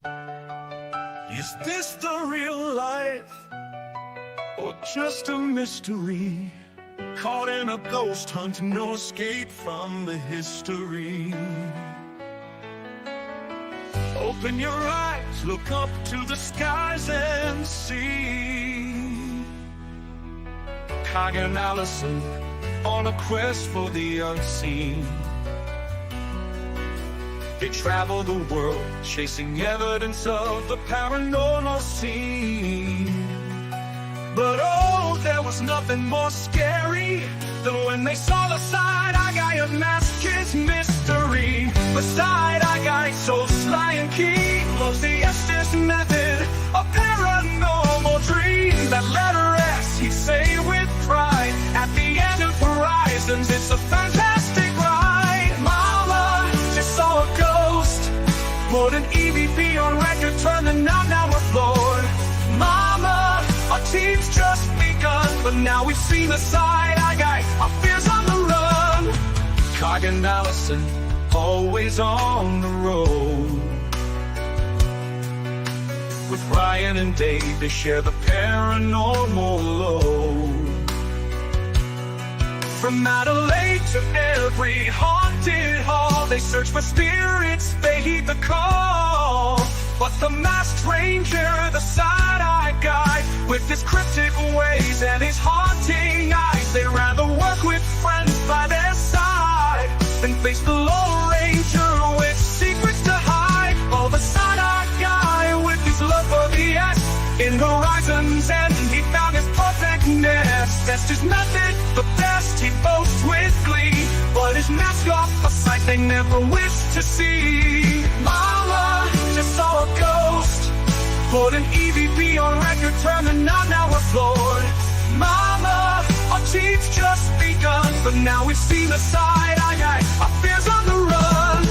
Is this the real life, or just a mystery? Caught in a ghost hunt, no escape from the history. Open your eyes, look up to the skies and see Kage and Allison on a quest for the unseen. They travel the world, chasing evidence of the paranormal scene. But oh, there was nothing more scary than when they saw the side-eye guy unmask his mystery. The side-eye guy, so sly and keen, loves the Estes method, a paranormal dream. That letter S, he'd say with pride, at the end of Horizons, it's a fantastic ride. Mama just saw a ghost, put an EVP on record, turned the knob, now we're floored. Mama, our team's just begun, but now we've seen the side-eye guy, our fears on the run. Kage and Allison, always on the road. With Ryan and Dave, they share the paranormal load. From Adelaide to every haunted hall, they search for spirits, they heed the call. But the masked ranger, the side-eye guy, with his cryptic ways and his haunting eyes, they'd rather work with friends by their side than face the Lone Ranger with secrets to hide. Oh, the side-eye guy with his love for the S in Horizons End, he found his perfect nest. That's his method, the best, he boasts with glee, but his mask off, a sight they never wished to see. Mama just saw a ghost, put an EVP on record, turned the knob, now we're floored. Mama, our team's just begun, but now we've seen the side-eye guy, our fears on the run.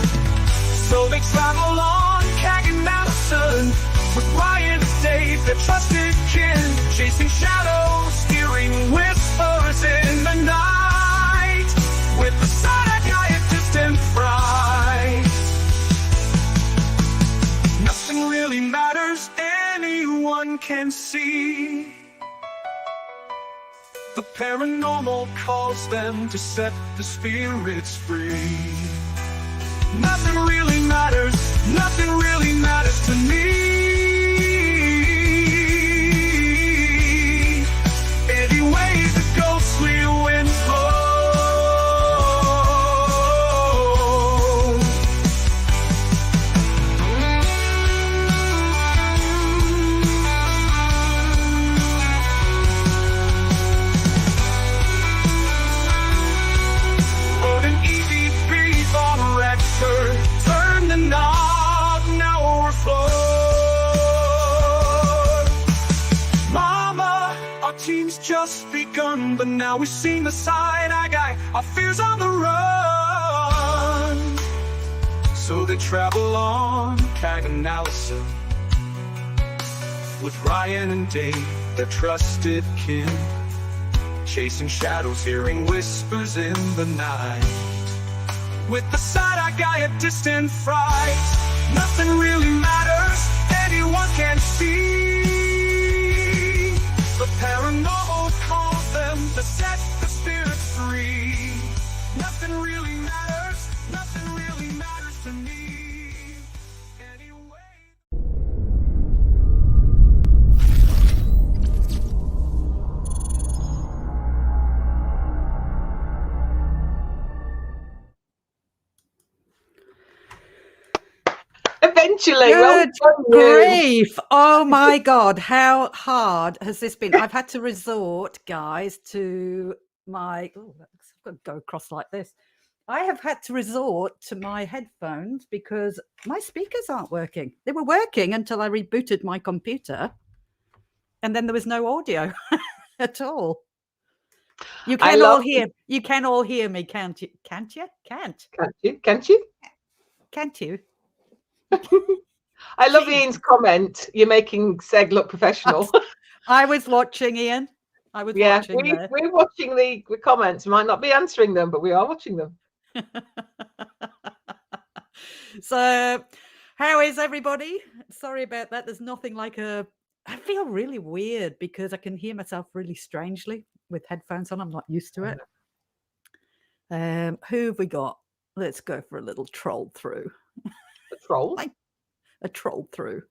So they travel on, Kage and Allison, with Ryan and Dave, their trusted kin, chasing shadows, hearing whispers in the night, with the side-eye guy a distant fright. Nothing really matters, anyone can see. The paranormal calls them to set the spirits free. Nothing really matters to me. Anyway, the ghostly wind blows. Put an EVP on record, turn the knob, now we're floored. Mama, our team's just begun, but now we've seen the side-eye guy, our fears on the run. So they travel on, Kage and Allison, with Ryan and Dave, their trusted kin, chasing shadows, hearing whispers in the night, with the side-eye guy a distant fright. Nothing really matters, anyone can see. The paranormal calls them to set the spirits free. Nothing really matters to me. Anyway. Eventually, Good well done, you. grief. Oh my God. How hard has this been? I've had to resort, guys, to my, oh, I've got to go across like this. I have had to resort to my headphones because my speakers aren't working. They were working until I rebooted my computer, and then there was no audio at all. You I can all love- hear. You can all hear me, can't you? Can't you? Can't. Can't you? Can't you? I love Ian's comment. You're making Seg look professional. I was watching, Ian. I was Yeah, watching there. we're watching the comments. Might not be answering them, but we are watching them. So How is everybody? Sorry about that. There's nothing like a. I feel really weird because I can hear myself really strangely with headphones on. I'm not used to it. Who have we got? Let's go for a little troll through. A troll? A troll through.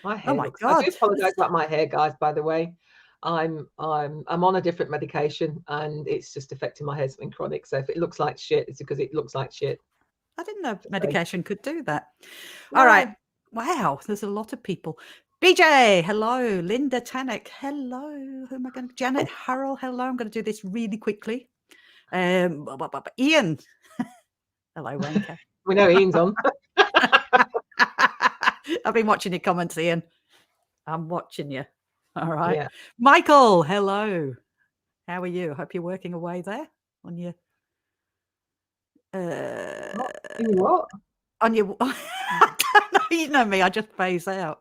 My hair. Oh my I God. do apologize about my hair, guys. By the way, I'm on a different medication, and it's just affecting my hair. Something chronic. So if it looks like shit, it's because it looks like shit. I didn't know medication could do that. Yeah. All right. Wow. There's a lot of people. BJ, hello. Linda Tannock, hello. Who am I going to? Janet Harrell, hello. I'm going to do this really quickly. Ian, hello, Wanker. We know Ian's on. I've been watching your comments, Ian. I'm watching you. All right. Yeah. Michael, hello. How are you? Hope you're working away there on your. What? On your. I don't know. You know me. I just phase out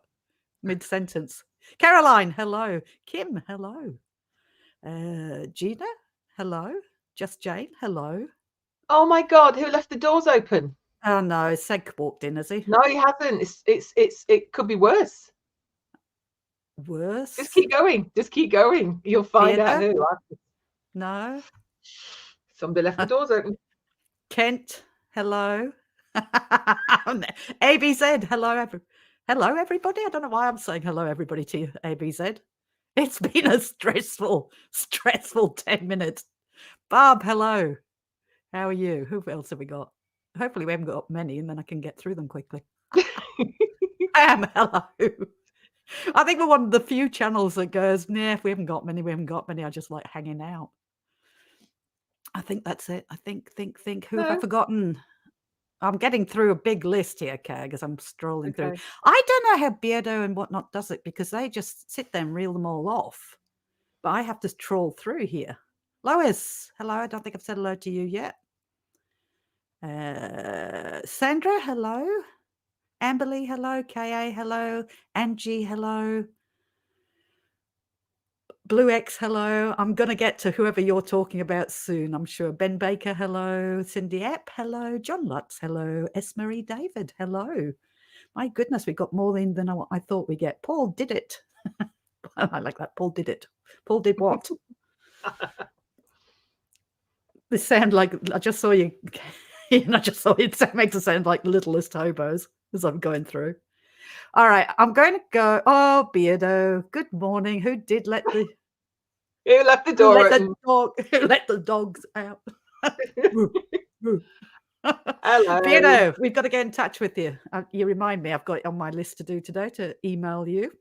mid-sentence. Caroline, hello. Kim, hello. Gina, hello. Just Jane, hello. Oh my God! Who left the doors open? Oh no, Seg walked in, has he? No, he hasn't. It could be worse. Worse. Just keep going. Just keep going. You'll find out who. No. Somebody left the doors open. Kent, hello. ABZ, hello, hello, everybody. I don't know why I'm saying hello, everybody, to you, ABZ. It's been a stressful 10 minutes. Barb, hello. How are you? Who else have we got? Hopefully we haven't got many, and then I can get through them quickly. Pam, hello. I think we're one of the few channels that goes, nah, if we haven't got many, I just like hanging out. I think that's it. I think. Who have I forgotten? I'm getting through a big list here, Kag, as I'm strolling through. I don't know how Beardo and whatnot does it, because they just sit there and reel them all off. But I have to troll through here. Lois, hello. I don't think I've said hello to you yet. Sandra, hello. Amberly, hello. KA, hello. Angie, hello. Blue X, hello. I'm going to get to whoever you're talking about soon, I'm sure. Ben Baker, hello. Cindy Epp, hello. John Lutz, hello. S. Marie David, hello. My goodness, we got more in than I thought we get. Paul did it. I like that. Paul did it. Paul did what? This sound like, I just saw you, and I just saw it makes it sound like the littlest hobos as I'm going through. All right, I'm going to go. Oh, Beardo, good morning. Who did let the... Who left the door open? Who let the dogs out? Hello. Beardo, we've got to get in touch with you. You remind me, I've got it on my list to do today, to email you,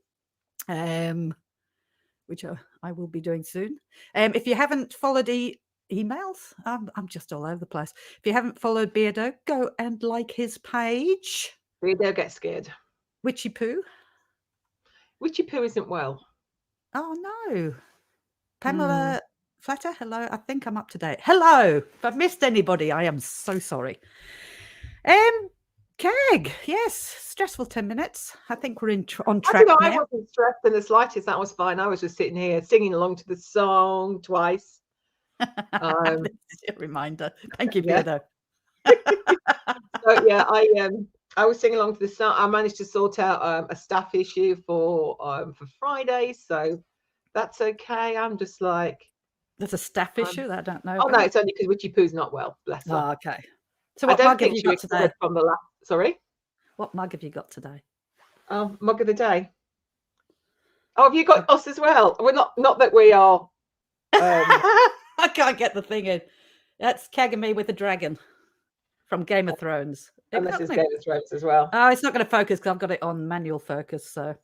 which I will be doing soon. If you haven't followed emails, I'm just all over the place. If you haven't followed Beardo, go and like his page. Beardo gets scared. Witchy Poo. Witchy Poo isn't well. Oh no. Pamela Flatter, hello. I think I'm up to date. Hello. If I've missed anybody, I am so sorry. Keg, yes, stressful 10 minutes. I think we're on track now. I wasn't stressed in the slightest. That was fine. I was just sitting here singing along to the song twice. Reminder. Thank you, Beardo. So yeah, I was singing along to the song. I managed to sort out a staff issue for Friday, so that's okay. I'm just like, there's a staff issue that I don't know. Oh no, it's only because Witchy Poo's not well. Bless her. Oh, okay. So what mug have you got today? From the last. Sorry. What mug have you got today? Mug of the day. Oh, have you got us as well? We're not that we are. I can't get the thing in. That's Kagami with the dragon from Game of Thrones. Unless it's Game of Thrones as well. Oh, it's not going to focus because I've got it on manual focus. So,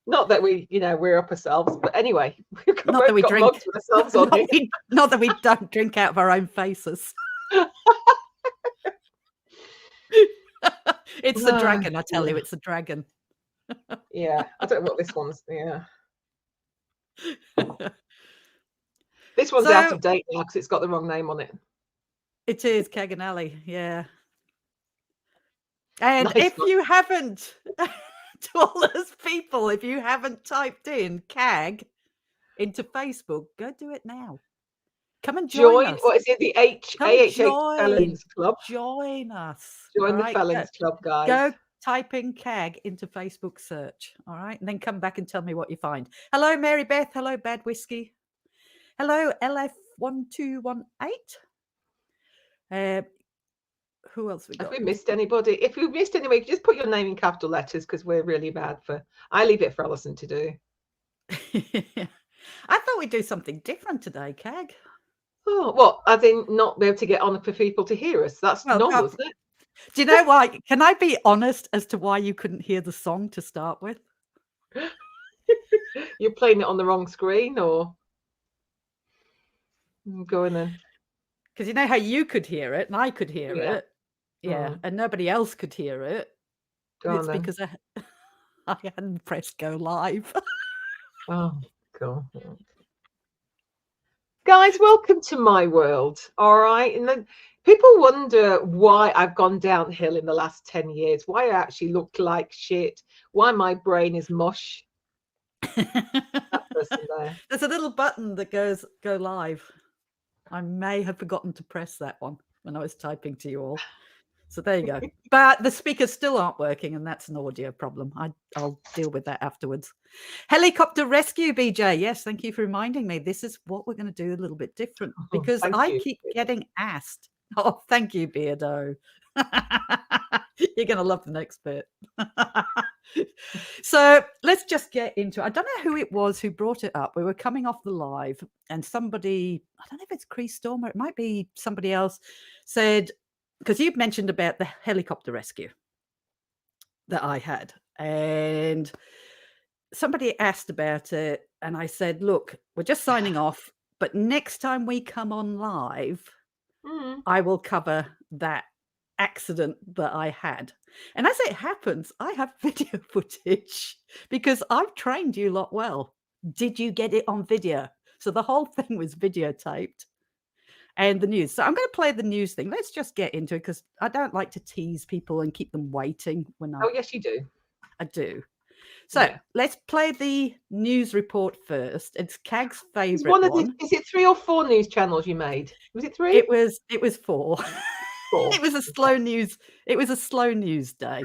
not that we're up ourselves, but anyway, not that we drink. Not that we don't drink out of our own faces. It's the dragon, I tell you. It's a dragon. Yeah, I don't know what this one's. Yeah. This one's out of date now because it's got the wrong name on it. It is Kaganelli, yeah. And nice if you haven't, to all those people, if you haven't typed in CAG into Facebook, go do it now. Come and join us. What is it? The AHH Felons Club. Join us. Join the Felons Club, guys. type in CAG into Facebook search, all right? And then come back and tell me what you find. Hello, Mary Beth. Hello, Bad Whiskey. Hello, LF1218. Who else we Have got? we missed anybody? If we've missed anybody, just put your name in capital letters because we're really bad for. I leave it for Alison to do. I thought we'd do something different today, CAG. Oh, well, as in not be able to get on for people to hear us. That's normal, isn't it? Do you know why? Can I be honest as to why you couldn't hear the song to start with? You're playing it on the wrong screen, or go on then. Because you know how you could hear it and I could hear it. Yeah, and nobody else could hear it. Go It's on then. because I hadn't pressed go live. Oh, God. Guys, welcome to my world. All right. And then people wonder why I've gone downhill in the last 10 years, why I actually look like shit, why my brain is mush. That person there. There's a little button that goes go live. I may have forgotten to press that one when I was typing to you all. So there you go. But the speakers still aren't working, and that's an audio problem. I'll deal with that afterwards. Helicopter rescue, BJ. Yes, thank you for reminding me. This is what we're going to do a little bit different because I keep getting asked. Oh, thank you, Beardo. You're going to love the next bit. So let's just get into it. I don't know who it was who brought it up. We were coming off the live and somebody, I don't know if it's Chris Storm or it might be somebody else, said, because you've mentioned about the helicopter rescue that I had. And somebody asked about it. And I said, look, we're just signing off. But next time we come on live, I will cover that accident that I had. And as it happens, I have video footage because I've trained you lot well. Did you get it on video? So the whole thing was videotaped and the news. So I'm going to play the news thing. Let's just get into it because I don't like to tease people and keep them waiting when I. Oh, yes, you do. I do. So let's play the news report first. It's CAG's favorite one. Is it 3 or 4 news channels you made? Was it 3? It was 4. It was a slow news. It was a slow news day.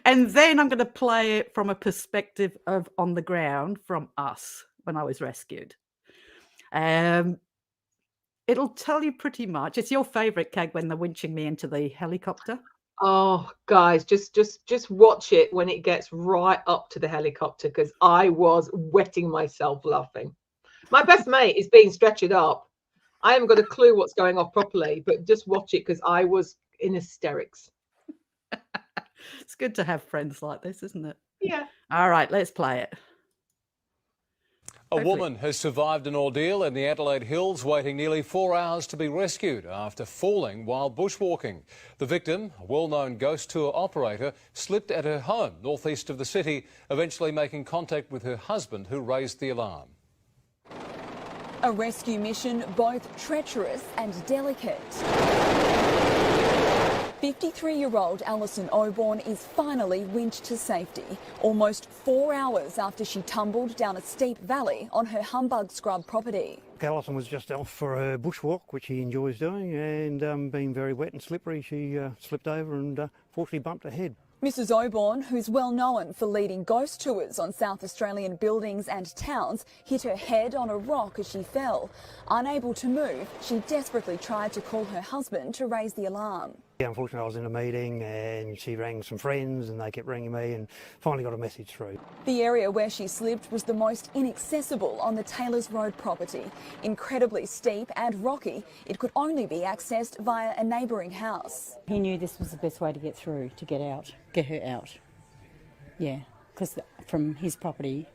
And then I'm going to play it from a perspective of on the ground from us when I was rescued. It'll tell you pretty much. It's your favorite, CAG, when they're winching me into the helicopter. Oh, guys, just watch it when it gets right up to the helicopter because I was wetting myself laughing. My best mate is being stretchered up. I haven't got a clue what's going off properly, but just watch it because I was in hysterics. It's good to have friends like this, isn't it? Yeah. All right, let's play it. A woman has survived an ordeal in the Adelaide Hills, waiting nearly 4 hours to be rescued after falling while bushwalking. The victim, a well-known ghost tour operator, slipped at her home northeast of the city, eventually making contact with her husband, who raised the alarm. A rescue mission both treacherous and delicate. 53-year-old Alison Oborn is finally winched to safety, almost 4 hours after she tumbled down a steep valley on her Humbug Scrub property. Alison was just off for her bushwalk, which she enjoys doing, and being very wet and slippery, she slipped over and fortunately bumped her head. Mrs Oborn, who's well known for leading ghost tours on South Australian buildings and towns, hit her head on a rock as she fell. Unable to move, she desperately tried to call her husband to raise the alarm. Yeah, unfortunately, I was in a meeting and she rang some friends and they kept ringing me and finally got a message through. The area where she slipped was the most inaccessible on the Taylors Road property. Incredibly steep and rocky, it could only be accessed via a neighbouring house. He knew this was the best way to get through, to get her out. Yeah, because from his property,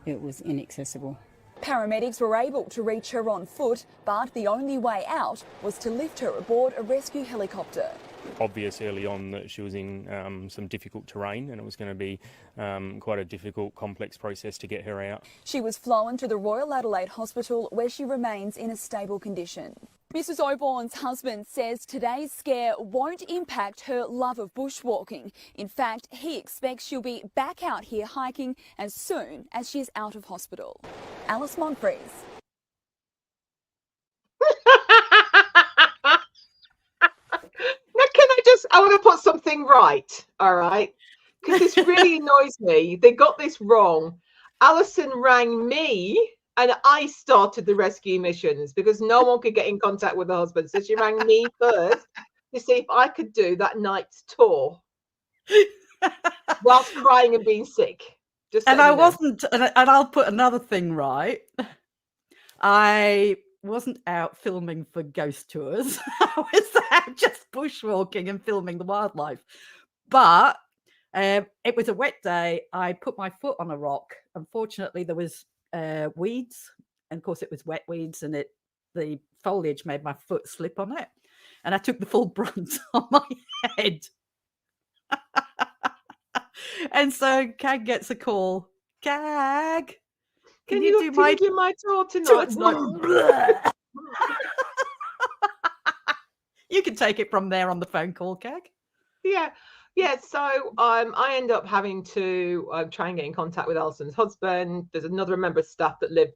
it was inaccessible. Paramedics were able to reach her on foot, but the only way out was to lift her aboard a rescue helicopter. Obvious early on that she was in some difficult terrain and it was going to be quite a difficult, complex process to get her out. She was flown to the Royal Adelaide Hospital where she remains in a stable condition. Mrs Oborn's husband says today's scare won't impact her love of bushwalking. In fact, he expects she'll be back out here hiking as soon as she's out of hospital. Alice Monfries. Now, to put something right. All right, because this really annoys me. They got this wrong. Alison rang me, and I started the rescue missions because no one could get in contact with her husband. So she rang me first to see if I could do that night's tour whilst crying and being sick. Just And letting I you know. wasn't, and I'll put another thing right. I wasn't out filming for ghost tours. I was out just bushwalking and filming the wildlife. But it was a wet day. I put my foot on a rock. Unfortunately, there was weeds, and of course, it was wet weeds, and the foliage made my foot slip on it, and I took the full brunt on my head. And so Cag gets a call. Cag, can you do my tour tonight? tonight? You can take it from there on the phone call, Cag. Yeah. So I end up having to try and get in contact with Alison's husband. There's another member of staff that lived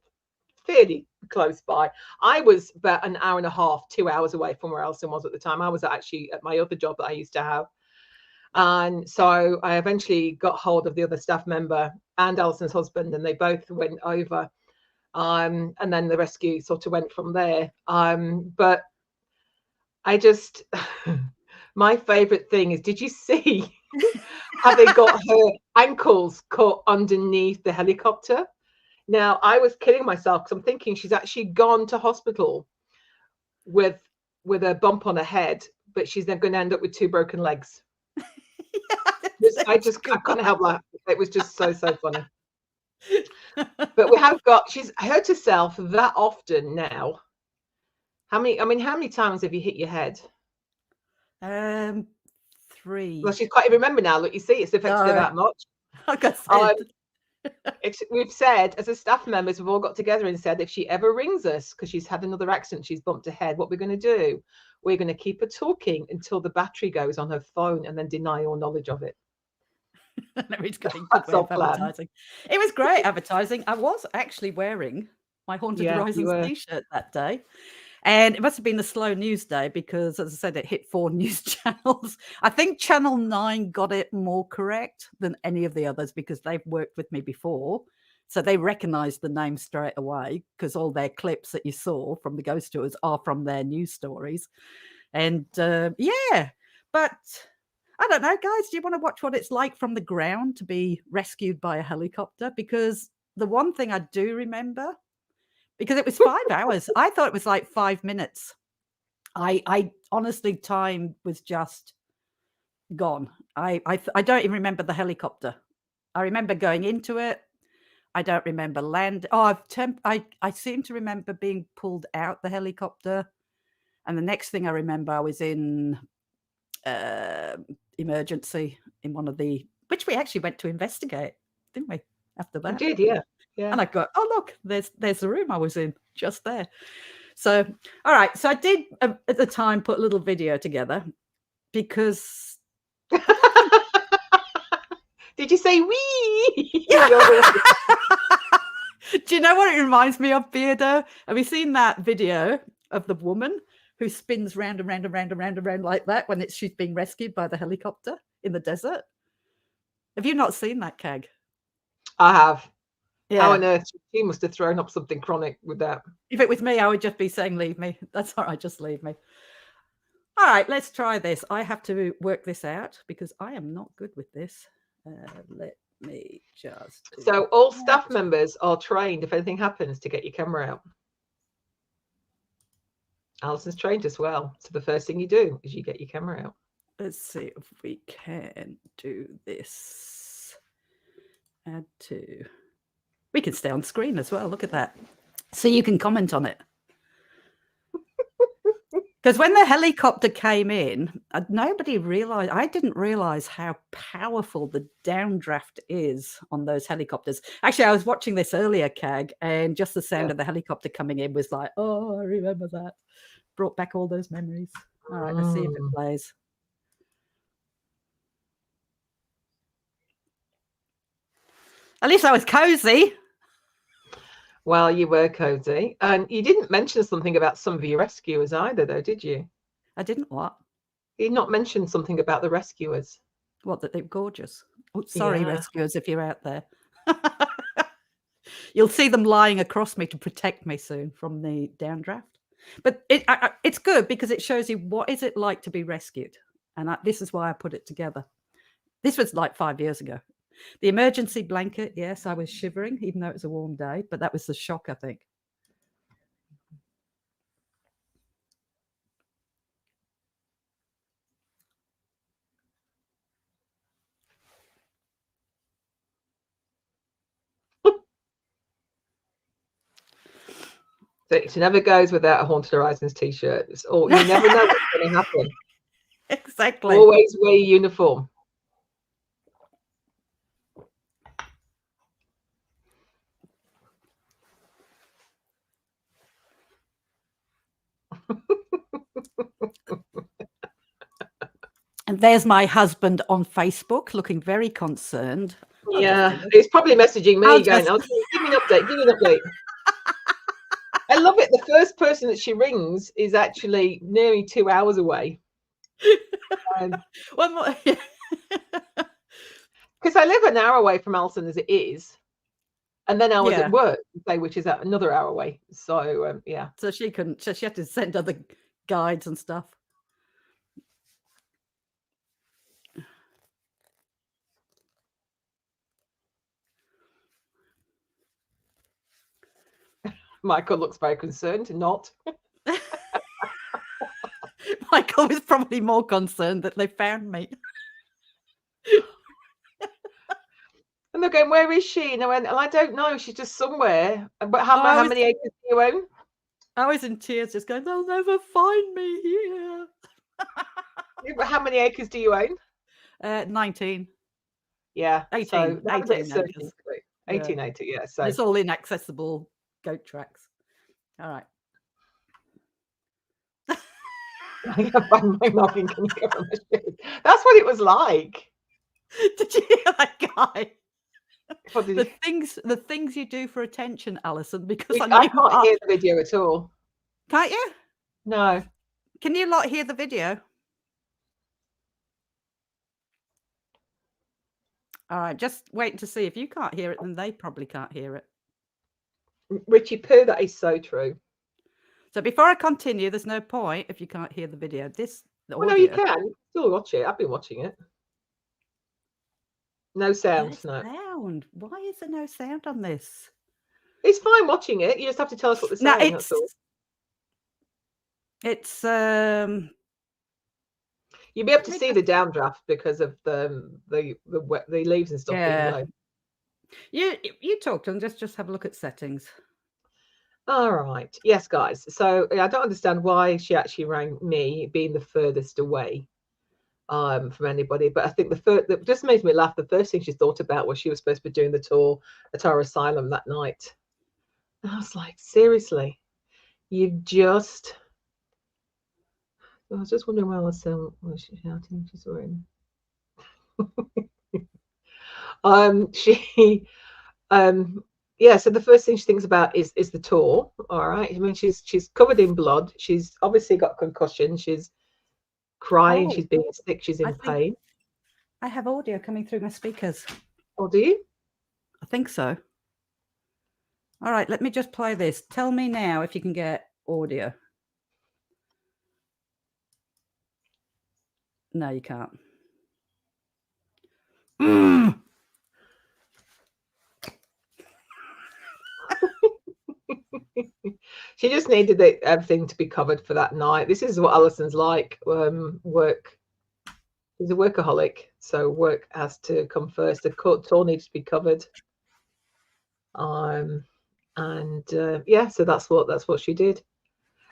fairly close by. I was about an hour and a half, 2 hours away from where Alison was at the time. I was actually at my other job that I used to have. And so I eventually got hold of the other staff member and Alison's husband, and they both went over. And then the rescue sort of went from there. But I just, my favorite thing is, did you see how they got her ankles caught underneath the helicopter? Now, I was kidding myself because I'm thinking she's actually gone to hospital with a bump on her head, but she's then going to end up with 2 broken legs. I couldn't help laughing. It was just so funny. But she's hurt herself that often now. How many times have you hit your head? 3. Well, she's quite remember now. Look, you see, it's affected her that much. Like I said. We've said, as a staff members, we've all got together and said, if she ever rings us because she's had another accident, she's bumped her head, what we're going to do? We're going to keep her talking until the battery goes on her phone and then deny all knowledge of it. That's all advertising. It was great advertising. I was actually wearing my Haunted Horizons t-shirt that day. And it must have been a slow news day because, as I said, it hit 4 news channels. I think Channel 9 got it more correct than any of the others because they've worked with me before. So they recognized the name straight away because all their clips that you saw from the ghost tours are from their news stories. And yeah, but I don't know, guys, do you want to watch what it's like from the ground to be rescued by a helicopter? Because the one thing I do remember, because it was 5 hours. I thought it was like 5 minutes. I honestly, time was just gone. I don't even remember the helicopter. I remember going into it. I don't remember land. Oh, I seem to remember being pulled out the helicopter. And the next thing I remember, I was in emergency in one of the, which we actually went to investigate, didn't we? After that, we did, yeah. And I go, oh look, there's the room I was in just there. So, all right. So I did at the time put a little video together because. Did you say wee? Yeah. Do you know what it reminds me of, Beardo? Have you seen that video of the woman who spins round and round and round and round and round like that when she's being rescued by the helicopter in the desert? Have you not seen that, Cag? I have. Yeah. How on earth? She must have thrown up something chronic with that. If it was me, I would just be saying, leave me. That's all right, just leave me. All right, let's try this. I have to work this out because I am not good with this. Let me just... So all staff members are trained, if anything happens, to get your camera out. Alison's trained as well. So the first thing you do is you get your camera out. Let's see if we can do this. Add to... We can stay on screen as well. Look at that. So you can comment on it. Because when the helicopter came in, nobody realized, I didn't realize how powerful the downdraft is on those helicopters. Actually, I was watching this earlier, Cag, and just the sound of the helicopter coming in was like, oh, I remember that. Brought back all those memories. All right, let's see if it plays. At least I was cozy. Well, you were cozy. And you didn't mention something about some of your rescuers either, though, did you? I didn't what? He not mentioned something about the rescuers. What, that they're gorgeous? Oh, sorry, Yeah. rescuers, if you're out there. You'll see them lying across me to protect me soon from the downdraft. But it's good because it shows you what is it like to be rescued. And this is why I put it together. This was like 5 years ago. The emergency blanket, yes, I was shivering, even though it was a warm day, but that was the shock, I think. So it never goes without a Haunted Horizons t-shirt. You never know what's going to happen. Exactly. Always wear your uniform. And there's my husband on Facebook looking very concerned. Yeah, he's probably messaging me I'll going, just- "Oh, give me an update, give me an update." I love it. The first person that she rings is actually nearly 2 hours away. One more. Because I live an hour away from Alton as it is. And then I was Yeah. at work, which is another hour away. So, yeah. So she couldn't, so she had to send other guides and stuff. Michael looks very concerned. Not. Michael was probably more concerned that they found me. And they're going, "Where is she?" And I went, "I don't know. She's just somewhere." But how many acres do you own? I was in tears, just going, "They'll never find me here." Yeah, but how many acres do you own? 19. Yeah. 18, So that was 18 it, 13, acres. 18 acres, yeah. So And it's all inaccessible goat tracks. All right. my knocking, can you get on the shit? That's what it was like. Did you hear that guy? What did The things you do for attention, Alison, because I I can't hear the video at all. Can't you? No. Can you lot hear the video? All right, just wait to see. If you can't hear it, then they probably can't hear it. Richie Poo, that is so true. So before I continue, there's no point if you can't hear the video. The Well, no, you audio- can. You can still watch it. I've been watching it. No sound. No No. sound. Why is there no sound on this? It's fine watching it. You just have to tell us what they're No, saying. That's all. it's You'll be able to see the downdraft because of the leaves and stuff. Yeah. You talk to them. Just have a look at settings. All right. Yes, guys. So I don't understand why she actually rang me, being the furthest away from anybody. But I think that just made me laugh. The first thing she thought about was she was supposed to be doing the tour at our asylum that night. And I was like, seriously, you've just. I was just wondering why Alison was she shouting? She's wearing. Yeah, so the first thing she thinks about is the tour. All right. I mean, she's covered in blood. She's obviously got concussion. She's crying. Oh, she's being sick. She's in pain. I have audio coming through my speakers. Oh, do you? I think so. All right, let me just play this. Tell me now if you can get audio. No, you can't. She just needed everything to be covered for that night. This is what Alison's like. Work. She's a workaholic, so work has to come first. The tour needs to be covered. Yeah, so that's what she did.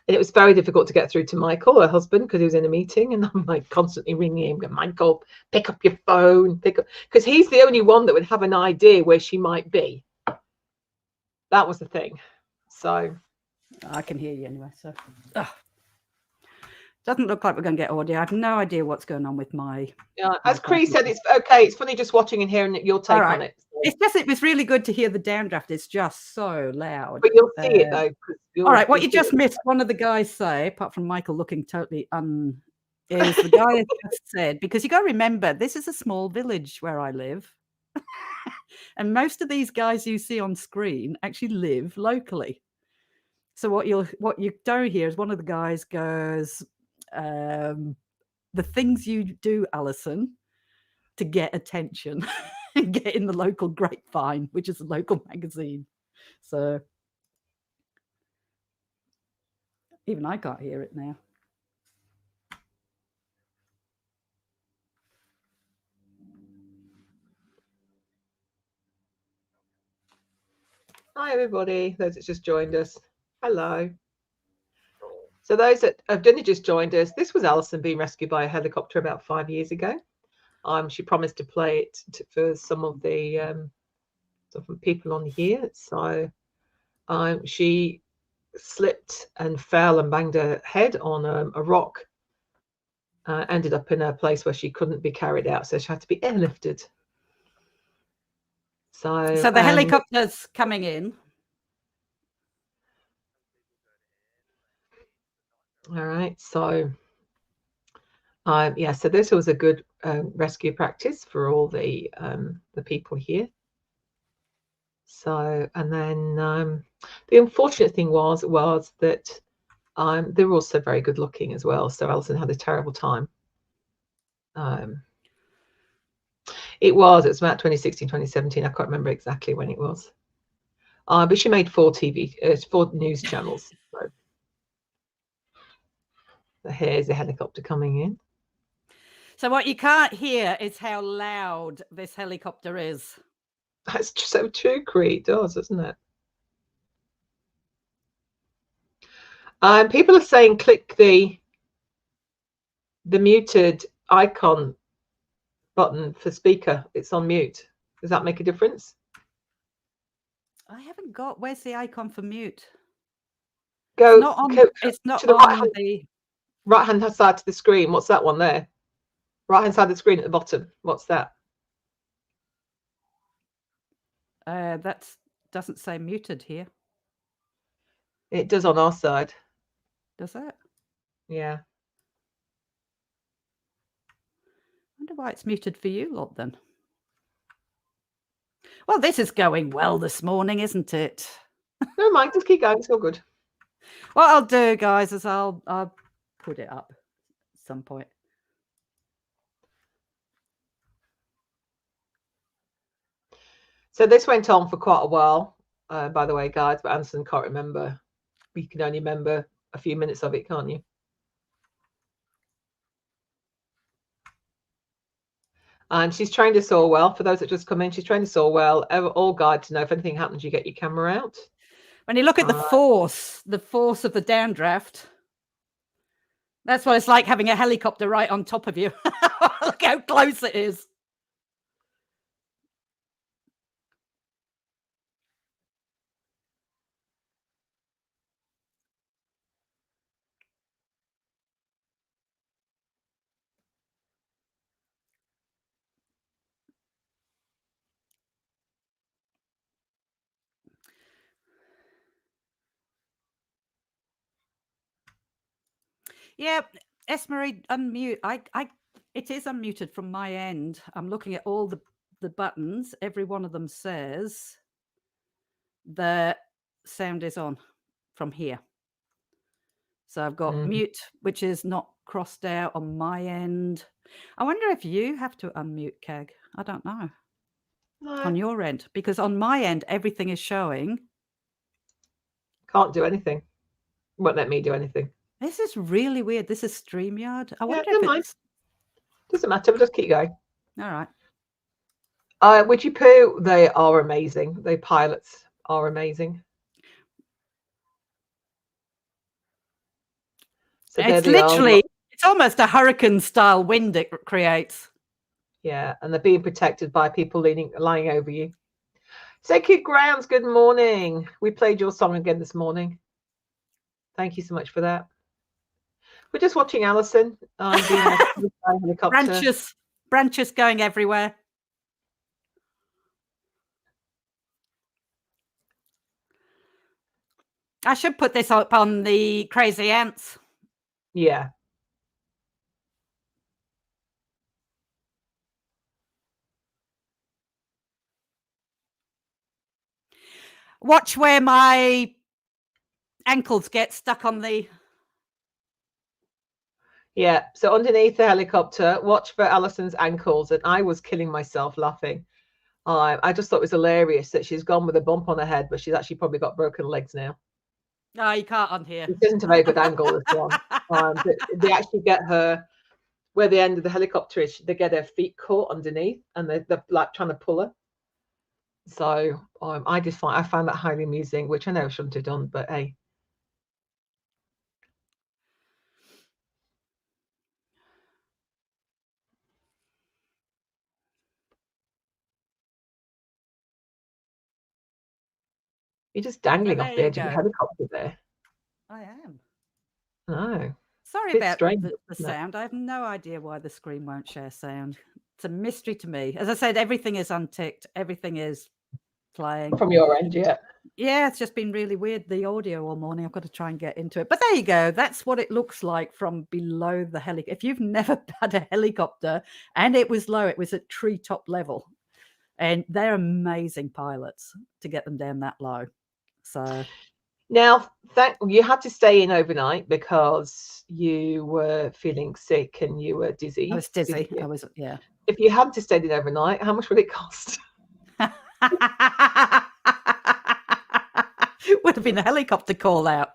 And it was very difficult to get through to Michael, her husband, because he was in a meeting, and I'm like constantly ringing him, going, "Michael, pick up your phone, because he's the only one that would have an idea where she might be." That was the thing. So I can hear you anyway. So doesn't look like we're going to get audio. I have no idea what's going on with my. yeah, as Cree said, it's okay. It's funny just watching and hearing your take on it. So. It's just it was really good to hear the downdraft. It's just so loud. But you'll see it though. All right, what you just missed, one of the guys say, apart from Michael looking totally is the guy that just said, because you got to remember, this is a small village where I live. And most of these guys you see on screen actually live locally. So what you don't hear is one of the guys goes, the things you do, Alison, to get attention and get in the local Grapevine, which is a local magazine. So even I can't hear it now. Hi, everybody. Those that just joined us. Hello. So those that have only just joined us, this was Alison being rescued by a helicopter about 5 years ago. She promised to play it for some of the people on here. So she slipped and fell and banged her head on a rock. Ended up in a place where she couldn't be carried out, so she had to be airlifted. So the helicopter's coming in. All right. So yeah, so this was a good rescue practice for all the people here. So, and then the unfortunate thing was that they were also very good looking as well. So Alison had a terrible time. It was about 2016, 2017. I can't remember exactly when it was. But she made 4 news channels. So here's the helicopter coming in. So what you can't hear is how loud this helicopter is. That's so true, Cree. It does, doesn't it? People are saying click the muted icon button for speaker. It's on mute. Does that make a difference? I haven't got. Where's the icon for mute? Go. It's not on, it's not to the on right hand side of the screen. What's that one there? Right hand side of the screen at the bottom. What's that? That doesn't say muted here. It does on our side. Does it? Yeah. I wonder why it's muted for you lot then. Well, this is going well this morning, isn't it? Never mind, just keep going. It's all good. What I'll do, guys, is I'll put it up at some point. So this went on for quite a while, by the way, guys, but Alison can't remember. You can only remember a few minutes of it, can't you? And she's trained us all well. For those that just come in, she's trained us all well. All guide to know if anything happens, you get your camera out. When you look at the force of the downdraft, that's what it's like having a helicopter right on top of you. Look how close it is. Yeah, Esmery, unmute. It is unmuted from my end. I'm looking at all the buttons. Every one of them says the sound is on from here. So I've got mute, which is not crossed out on my end. I wonder if you have to unmute, Keg. I don't know. No. On your end, because on my end, everything is showing. Can't do anything. Won't let me do anything. This is really weird. This is StreamYard. I wonder never if mind. it's... Doesn't matter. We'll just keep going. All right. Witchy Poo, they are amazing. The pilots are amazing. So it's literally, it's almost a hurricane-style wind it creates. Yeah, and they're being protected by people lying over you. Sacred Grounds, good morning. We played your song again this morning. Thank you so much for that. We're just watching Alison being helicopter. Branches going everywhere. I should put this up on the Crazy Ants. Yeah. Watch where my ankles get stuck on the. Yeah, so underneath the helicopter, watch for Alison's ankles, and I was killing myself laughing. I just thought it was hilarious that she's gone with a bump on her head, but she's actually probably got broken legs now. No, you can't on here. It isn't a very good angle, this one. But they actually get her where the end of the helicopter is. They get her feet caught underneath, and they're like trying to pull her. So I found that highly amusing, which I know I shouldn't have done, but hey. You're just dangling off the edge of the helicopter there. I am. No. Sorry Bit about strange, the isn't it? sound. I have no idea why the screen won't share sound. It's a mystery to me. As I said, everything is unticked. Everything is playing. From your end, yeah. Yeah, it's just been really weird, the audio all morning. I've got to try and get into it. But there you go. That's what it looks like from below the helicopter. If you've never had a helicopter and it was low, it was at treetop level. And they're amazing pilots to get them down that low. So now, you had to stay in overnight because you were feeling sick and you were dizzy. I was dizzy. Yeah. I was, yeah. If you had to stay in overnight, how much would it cost? Would have been a helicopter call out.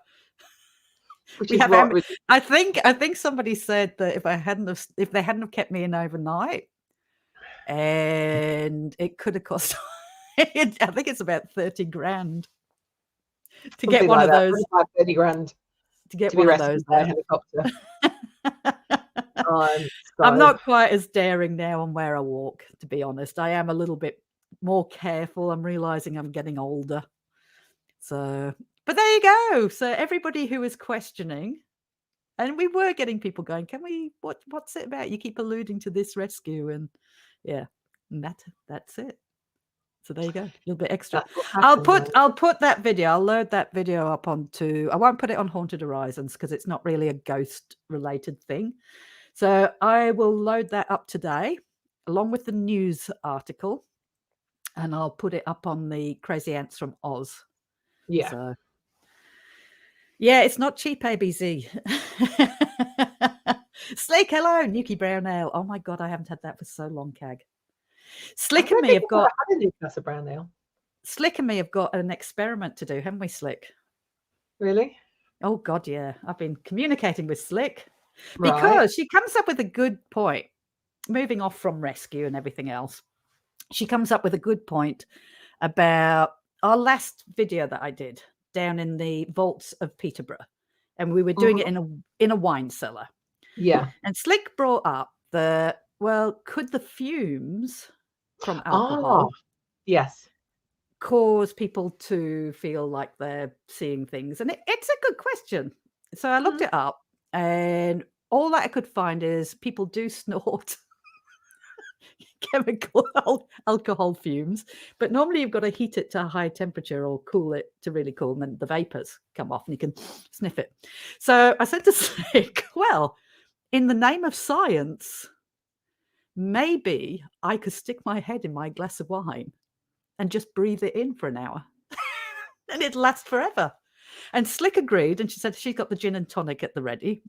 Which We is have what am- was- I think somebody said that if they hadn't have kept me in overnight, and it could have cost I think it's about 30 grand to get something one like of that, those 25, 30 grand to get to be one of rescued those by a there. helicopter. I'm So- not quite as daring now on where I walk, to be honest. I am a little bit more careful. I'm realizing I'm getting older. So, but there you go. So everybody who is questioning, and we were getting people going, what's it about? You keep alluding to this rescue, and yeah, and that's it. So there you go. A little bit extra. That's what I'll happened, put that video. I'll load that video up onto. I won't put it on Haunted Horizons because it's not really a ghost related thing. So I will load that up today, along with the news article, and I'll put it up on the Crazy Ants from Oz. yeah. So, yeah, it's not cheap, ABZ. Slick, hello, Nuki Brown Ale. Oh my God, I haven't had that for so long, Cag. Slick and me have got had a Newcastle brown ale. Slick and me have got an experiment to do, haven't we, Slick? Really? Oh God, yeah. I've been communicating with Slick Right. because she comes up with a good point. Moving off from rescue and everything else, she comes up with a good point about our last video that I did down in the vaults of Peterborough, and we were doing it in a wine cellar. Yeah. And Slick brought up could the fumes from alcohol Yes. cause people to feel like they're seeing things? And it's a good question. So I looked it up, and all that I could find is people do snort chemical alcohol fumes, but normally you've got to heat it to a high temperature or cool it to really cool, and then the vapors come off and you can sniff it. So I said to Slick, well, in the name of science, maybe I could stick my head in my glass of wine and just breathe it in for an hour and it'd last forever. And Slick agreed, and she said she's got the gin and tonic at the ready.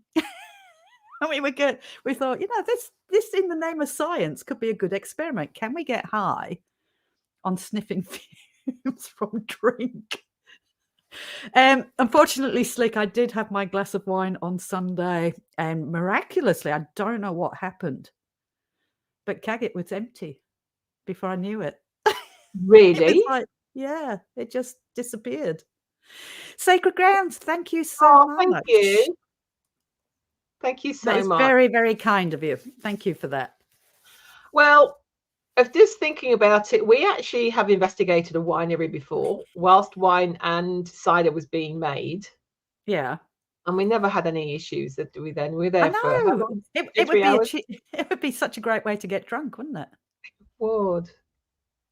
And we were good. We thought, this in the name of science could be a good experiment. Can we get high on sniffing fumes from drink? Unfortunately, Slick, I did have my glass of wine on Sunday, and miraculously, I don't know what happened, but Caggett was empty before I knew it. Really? Yeah, it just disappeared. Sacred Grounds, thank you so much. Thank you. Thank you so That is much. very, very kind of you. Thank you for that. Well, of just thinking about it, we actually have investigated a winery before whilst wine and cider was being made, Yeah. and we never had any issues. That we were I there for how know. long? It 3 hours? it would be such a great way to get drunk, wouldn't it? Would.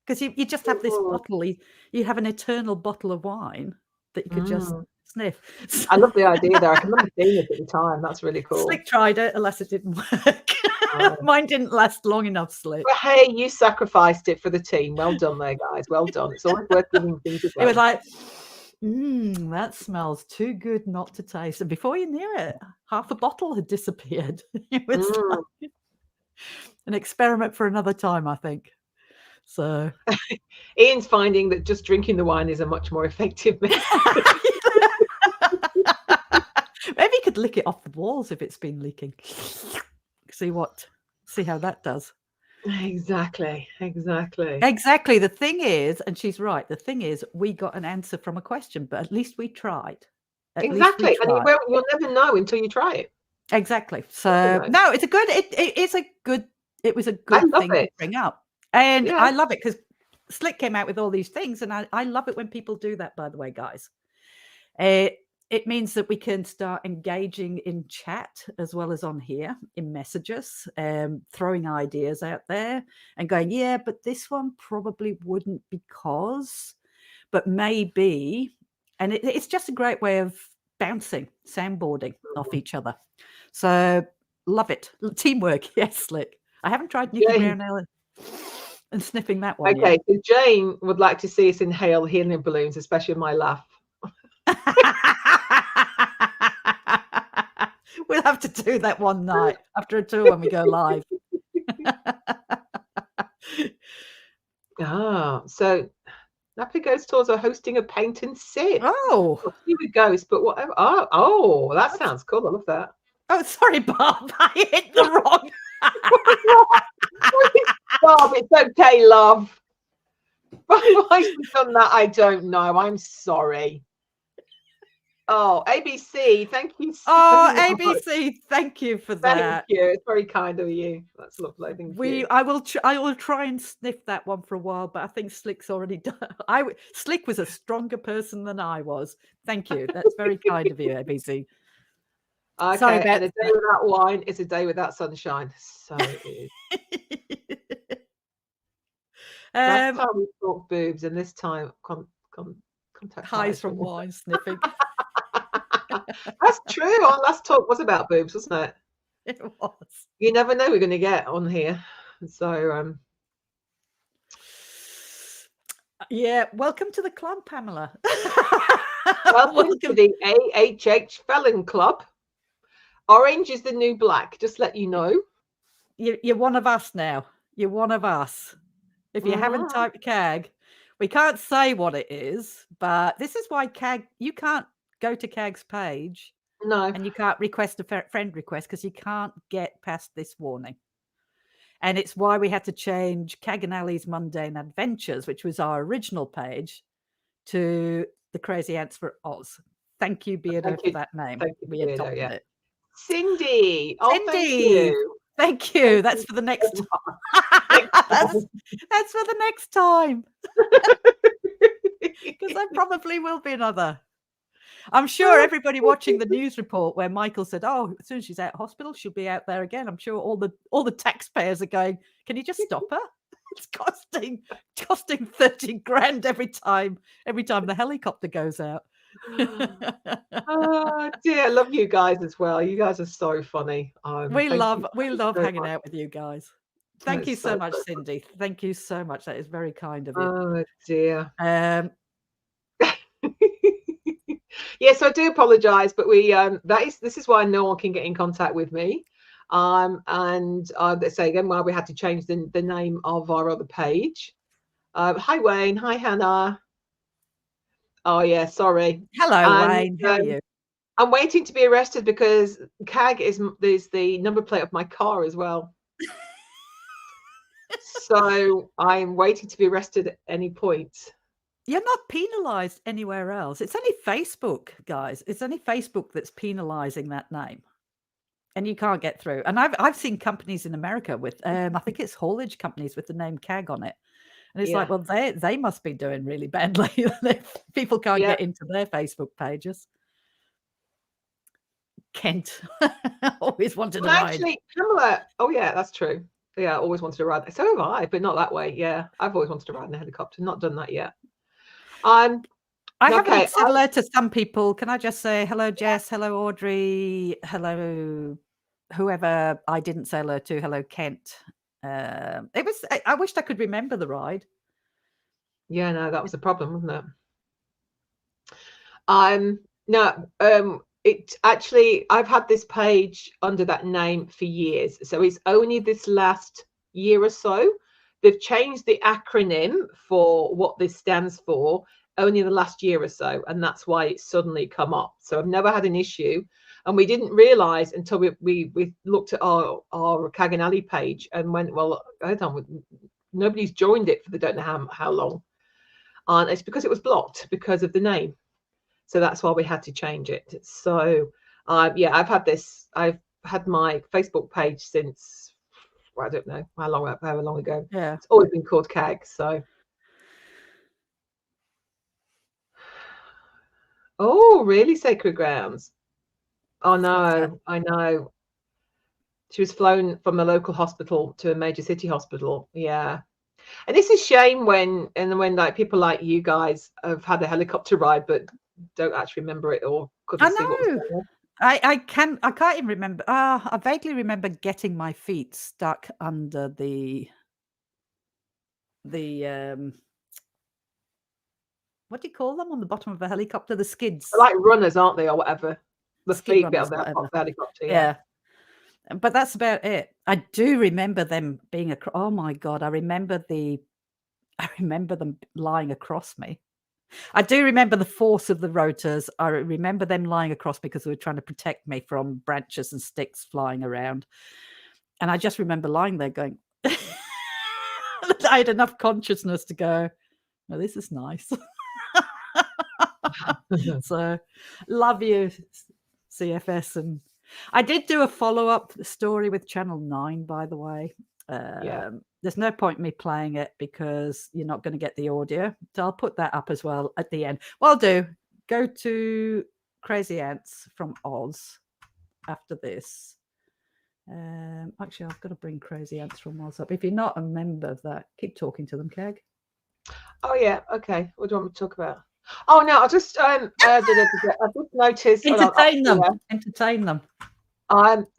Because you just have this Would. bottle, you have an eternal bottle of wine that you could just sniff. I love the idea there. I can remember seeing it at the time. That's really cool. Slick tried it, alas, it didn't work. Oh. Mine didn't last long enough, Slick. But hey, you sacrificed it for the team. Well done there, guys. Well done. It's always worth giving things a It was go. like, that smells too good not to taste. And before you knew it, half a bottle had disappeared. It was like an experiment for another time, I think. So Ian's finding that just drinking the wine is a much more effective method. maybe you could lick it off the walls if it's been leaking. See how that does. Exactly. Exactly. The thing is, and she's right, the thing is, we got an answer from a question, but at least we tried. Exactly. And you'll never know until you try it. Exactly. So no, it's a good. It was a good thing to bring up, and I love it because Slick came out with all these things, and I love it when people do that. By the way, guys, it means that we can start engaging in chat as well as on here in messages, throwing ideas out there and going, yeah, but this one probably wouldn't because, but maybe. And it's just a great way of bouncing, soundboarding off each other. So love it. Teamwork. Yes, Slick. I haven't tried Nikki Brown and sniffing that one Okay, yet. so Jane would like to see us inhale helium balloons, especially my laugh. We'll have to do that one night after a tour when we go live. So Nappy goes towards a hosting a paint and sip. Oh, you with ghost, but whatever. Oh, that sounds cool. I love that. Oh, sorry, Bob. I hit the wrong. Bob, it's okay, love. Why she's done that, I don't know. I'm sorry. Oh, ABC, thank you so much. ABC, thank you for that. Thank you. It's very kind of you. That's lovely. Thank you. I will try and sniff that one for a while, but I think Slick's already done. Slick was a stronger person than I was. Thank you. That's very kind of you, ABC. Okay, Sorry about and a day without wine is a day without sunshine. So it is. Last time we talked boobs, and this time contact highs from wine sniffing. That's true. Our last talk was about boobs, wasn't it? It was. You never know we're going to get on here. So yeah, welcome to the club, Pamela. welcome to the AHH Felon Club. Orange is the new black, just let you know. You're one of us now. You're one of us. If you haven't typed CAG, we can't say what it is, but this is why CAG, you can't go to CAG's page. No. And you can't request a friend request because you can't get past this warning. And it's why we had to change CAG and Ali's Mundane Adventures, which was our original page, to the Crazy Ants for Oz. Thank you, Beardo, for that name. Thank you, we Beardo, adopted it. Cindy. Oh, Cindy. thank you. Thank you. That's for the next time. That's for the next time. Because there probably will be another. I'm sure everybody watching the news report where Michael said, "Oh, as soon as she's out of hospital, she'll be out there again." I'm sure all the taxpayers are going, "Can you just stop her? It's costing 30 grand every time the helicopter goes out." Oh dear, I love you guys as well. You guys are so funny. We love hanging much. out with you guys. Thank you so much, Cindy. Thank you so much. That is very kind of you. Oh dear. Yes, I do apologize, but this is why no one can get in contact with me. Let's say again why we had to change the name of our other page. Hi Wayne, hi Hannah. Oh yeah, sorry. Hello, Wayne. How are you? I'm waiting to be arrested because CAG is the number plate of my car as well. So I'm waiting to be arrested at any point. You're not penalised anywhere else. It's only Facebook, guys. It's only Facebook that's penalising that name, and you can't get through. And I've seen companies in America with, I think it's haulage companies with the name CAG on it, and it's like, well, they must be doing really badly. People can't get into their Facebook pages. Kent always wanted to ride. Actually, Pamela. Oh yeah, that's true. Yeah, I always wanted to ride. So have I, but not that way. Yeah, I've always wanted to ride in a helicopter. Not done that yet. I haven't said hello to some people. Can I just say hello, Jess? Hello, Audrey. Hello, whoever I didn't say hello to, hello Kent. It was. I wished I could remember the ride. Yeah, no, that was the problem, wasn't it? No, it actually, I've had this page under that name for years. So it's only this last year or so they've changed the acronym for what this stands for, only the last year or so, and that's why it's suddenly come up. So I've never had an issue, and we didn't realize until we looked at our Kaganali page and went, well, hold on, nobody's joined it for they don't know how long, and it's because it was blocked because of the name. So that's why we had to change it. So yeah, I've had my Facebook page since, well, I don't know how long ago. Yeah. It's always been called CAG. So oh, really? Sacred Grounds? Oh no, I know. She was flown from a local hospital to a major city hospital. Yeah. And it's a shame when like people like you guys have had a helicopter ride but don't actually remember it or couldn't see what was going on. I can't even remember. I vaguely remember getting my feet stuck under the what do you call them on the bottom of a helicopter? The skids. They're like runners, aren't they, or whatever? The Skid feet bit of runners, the whatever. helicopter. Yeah. But that's about it. I do remember them being oh my God, I remember them lying across me. I do remember the force of the rotors. I remember them lying across because they were trying to protect me from branches and sticks flying around. And I just remember lying there going, I had enough consciousness to go, no, this is nice. So love you, CFS. And I did do a follow-up story with Channel 9, by the way. There's no point in me playing it because you're not going to get the audio. So I'll put that up as well at the end. Well, I'll do. Go to Crazy Ants from Oz after this. Actually, I've got to bring Crazy Ants from Oz up. If you're not a member of that, keep talking to them, Keg. Oh yeah, okay. What do you want me to talk about? Oh no, I just I just noticed. Entertain them. Entertain them.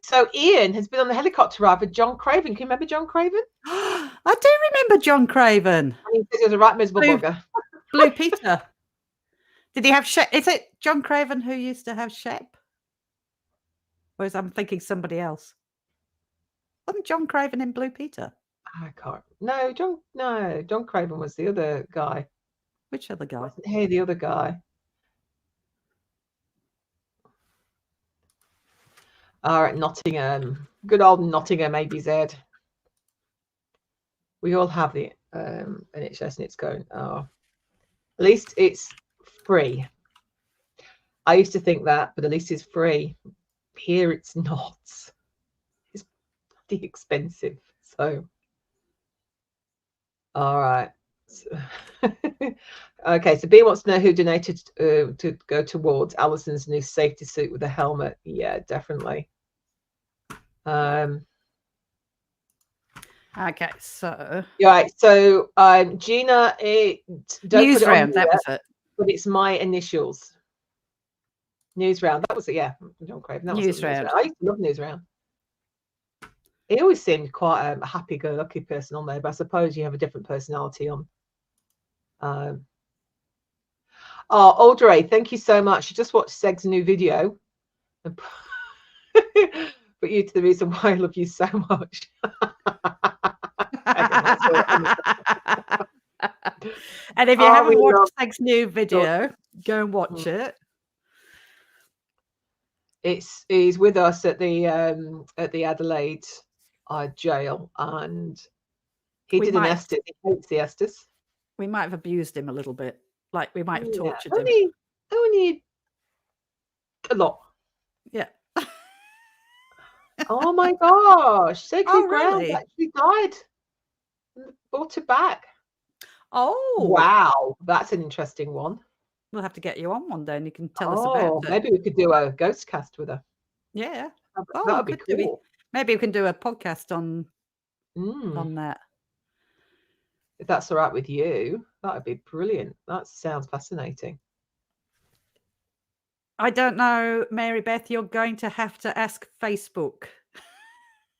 So Ian has been on the helicopter ride with John Craven. Can you remember John Craven? I do remember John Craven. And he says he was a right miserable bugger. Blue Peter. Did he have Shep? Is it John Craven who used to have Shep? Or is I'm thinking somebody else? Wasn't John Craven in Blue Peter? I can't. No, John Craven was the other guy. Which other guy? Wasn't he the other guy? All right, Nottingham. Good old Nottingham ABZ. We all have the NHS and it's going, oh, at least it's free. I used to think that, but at least it's free. Here it's not. It's pretty expensive. So, all right. Okay, so B wants to know who donated to go towards Alison's new safety suit with a helmet. Yeah, definitely. Okay, so yeah, right. So Gina, news round. That was it. But it's my initials. News round. That was it. Yeah, John Craven. That was news round. I used to love news round. He always seemed quite a happy-go-lucky person on there, but I suppose you have a different personality on. Oh, Audrey, thank you so much. You just watched Seg's new video. And put you to the reason why I love you so much. And if you haven't watched Seg's new video, go and watch it. He's with us at the Adelaide jail, and he did an Estes. He hates the Estes. We might have abused him a little bit. Like we might have tortured him. Only a lot. Yeah. Oh my gosh. Sacred Ground really? actually died. Brought it back. Oh. Wow. That's an interesting one. We'll have to get you on one day and you can tell us about it. Maybe we could do a ghost cast with her. Yeah. That would be cool. Maybe we can do a podcast on that. If that's all right with you, that would be brilliant. That sounds fascinating. I don't know, Mary Beth, you're going to have to ask Facebook.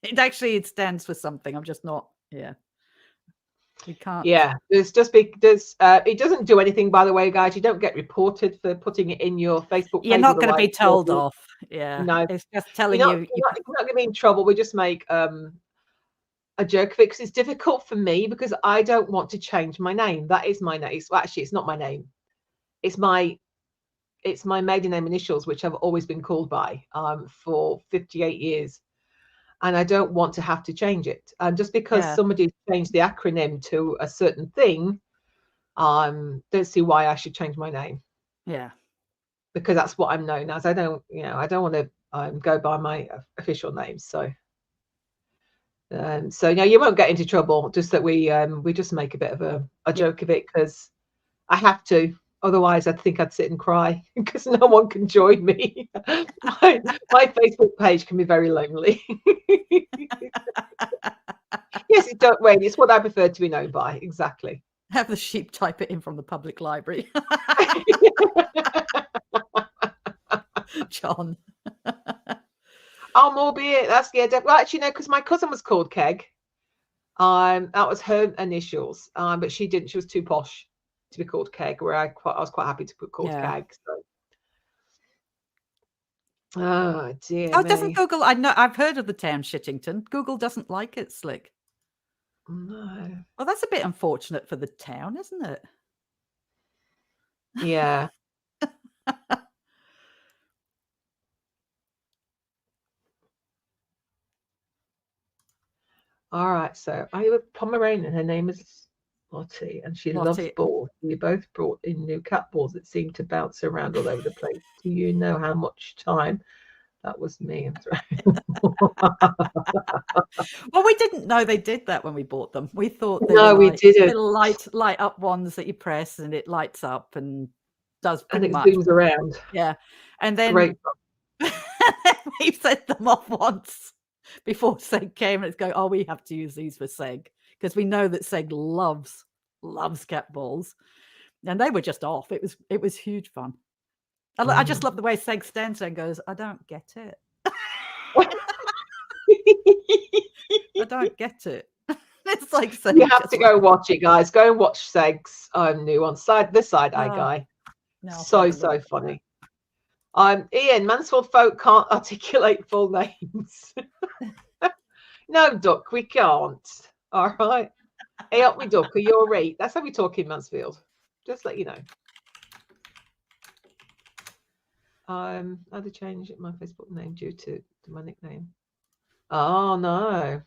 It stands for something. I'm just not. Yeah. We can't. Yeah, it doesn't do anything, by the way, guys. You don't get reported for putting it in your Facebook page. You're not going to be otherwise told you'll- off. Yeah. No. It's just telling You're you. not going to be in trouble. We just make a joke of it because it's difficult for me because I don't want to change my name. That is my name. Well, actually, it's not my name. It's my maiden name initials, which I've always been called by for 58 years. And I don't want to have to change it. And just because somebody changed the acronym to a certain thing, don't see why I should change my name. Yeah. Because that's what I'm known as. I don't want to go by my official name. So you won't get into trouble. Just that we just make a bit of a joke of it because I have to. Otherwise, I think I'd sit and cry because no one can join me. My Facebook page can be very lonely. Yes, it don't wait. It's what I prefer to be known by. Exactly. Have the sheep type it in from the public library. John. Albeit that's well, actually no, because my cousin was called Keg. That was her initials. But she didn't. She was too posh to be called Keg. Where I was quite happy to be called Keg. So. Oh dear. Oh, doesn't Google? I know. I've heard of the town Shittington. Google doesn't like it, Slick. No. Well, that's a bit unfortunate for the town, isn't it? Yeah. All right. So I have a Pomeranian. Her name is Lottie, and she loves balls. We both brought in new cat balls that seem to bounce around all over the place. Do you know how much time? That was me. Well, we didn't know they did that when we bought them. We thought they no, were we didn't. Little light up ones that you press and it lights up and does pretty much. Zooms around. Yeah, and then we set them off once before Seg came, and it's going, oh, we have to use these for Seg because we know that Seg loves cat balls, and they were just off. It was huge fun. I just love the way Seg stands there and goes, I don't get it. I don't get it. It's like Seg you have to go watch it, guys. Go and watch Seg's new on this side eye guy. No, so funny. Ian, Mansfield folk can't articulate full names. No, Duck, we can't. All right. Hey, up we Duck, you're right. That's how we talk in Mansfield. Just let you know. I had to change my Facebook name due to my nickname. Oh no.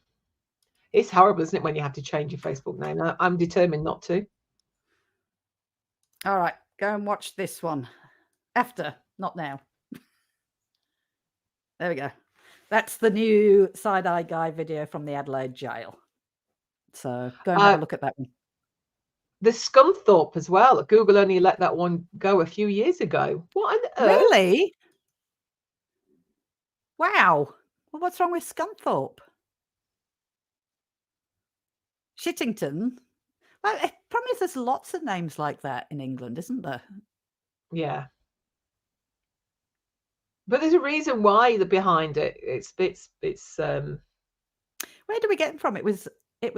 It's horrible, isn't it, when you have to change your Facebook name? I'm determined not to. All right, go and watch this one. After, not now. There we go. That's the new side-eye guy video from the Adelaide jail. So go and have a look at that one. The Scunthorpe as well. Google only let that one go a few years ago. What on earth? Really? Wow. Well, what's wrong with Scunthorpe? Shittington? Well, the problem is there's lots of names like that in England, isn't there? Yeah. But there's a reason why they're behind it. It's where do we get them from? Was it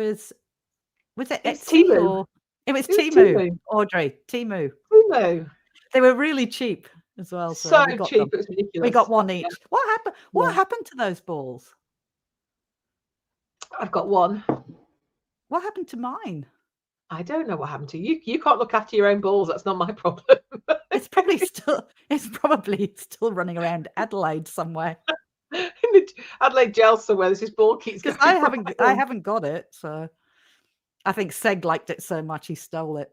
Temu? Or it was Temu, Audrey. Temu. They were really cheap as well. So cheap, it was ridiculous. We got one each. What happened to those balls? I've got one. What happened to mine? I don't know what happened to you. You can't look after your own balls. That's not my problem. It's probably still running around Adelaide somewhere. In the Adelaide jail somewhere. This ball keeps going. I haven't got it, so I think Seg liked it so much he stole it.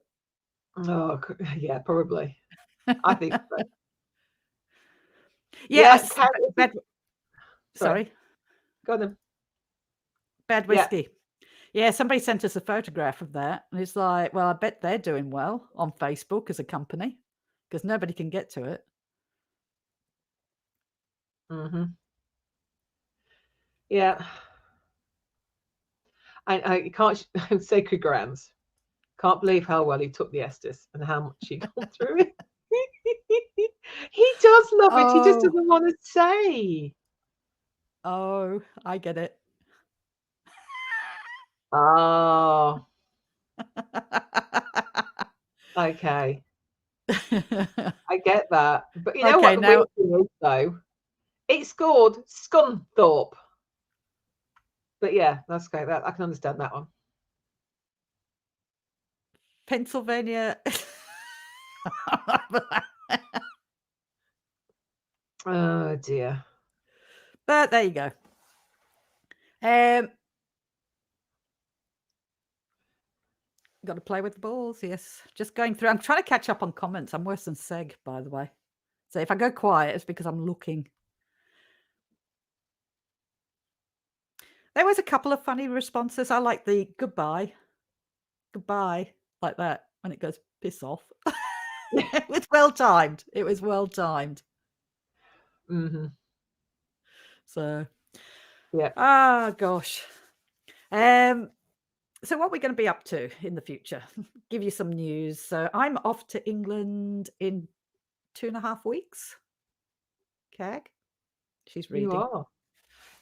Oh yeah, probably. I think so. Sorry. Go on then. Bad whiskey. Yeah, somebody sent us a photograph of that. And it's like, well, I bet they're doing well on Facebook as a company because nobody can get to it. Mm-hmm. Yeah. I can't, Sacred Grounds. Can't believe how well he took the Estes and how much he got through it. He does love it. He just doesn't want to say. Oh, I get it. Oh, okay. I get that. But you know Okay, what the now weird thing is, though? It scored Scunthorpe. But yeah, that's okay. I can understand that one. Pennsylvania. Oh dear. But there you go. Got to play with the balls. Yes, just going through. I'm trying to catch up on comments. I'm worse than Seg, by the way. So if I go quiet, it's because I'm looking. There was a couple of funny responses. I like the goodbye, like that when it goes piss off. It was well timed. It was well timed. Mm-hmm. So yeah. Ah, gosh. So what we're going to be up to in the future? Give you some news. So I'm off to England in 2.5 weeks. Cag, she's reading. You are.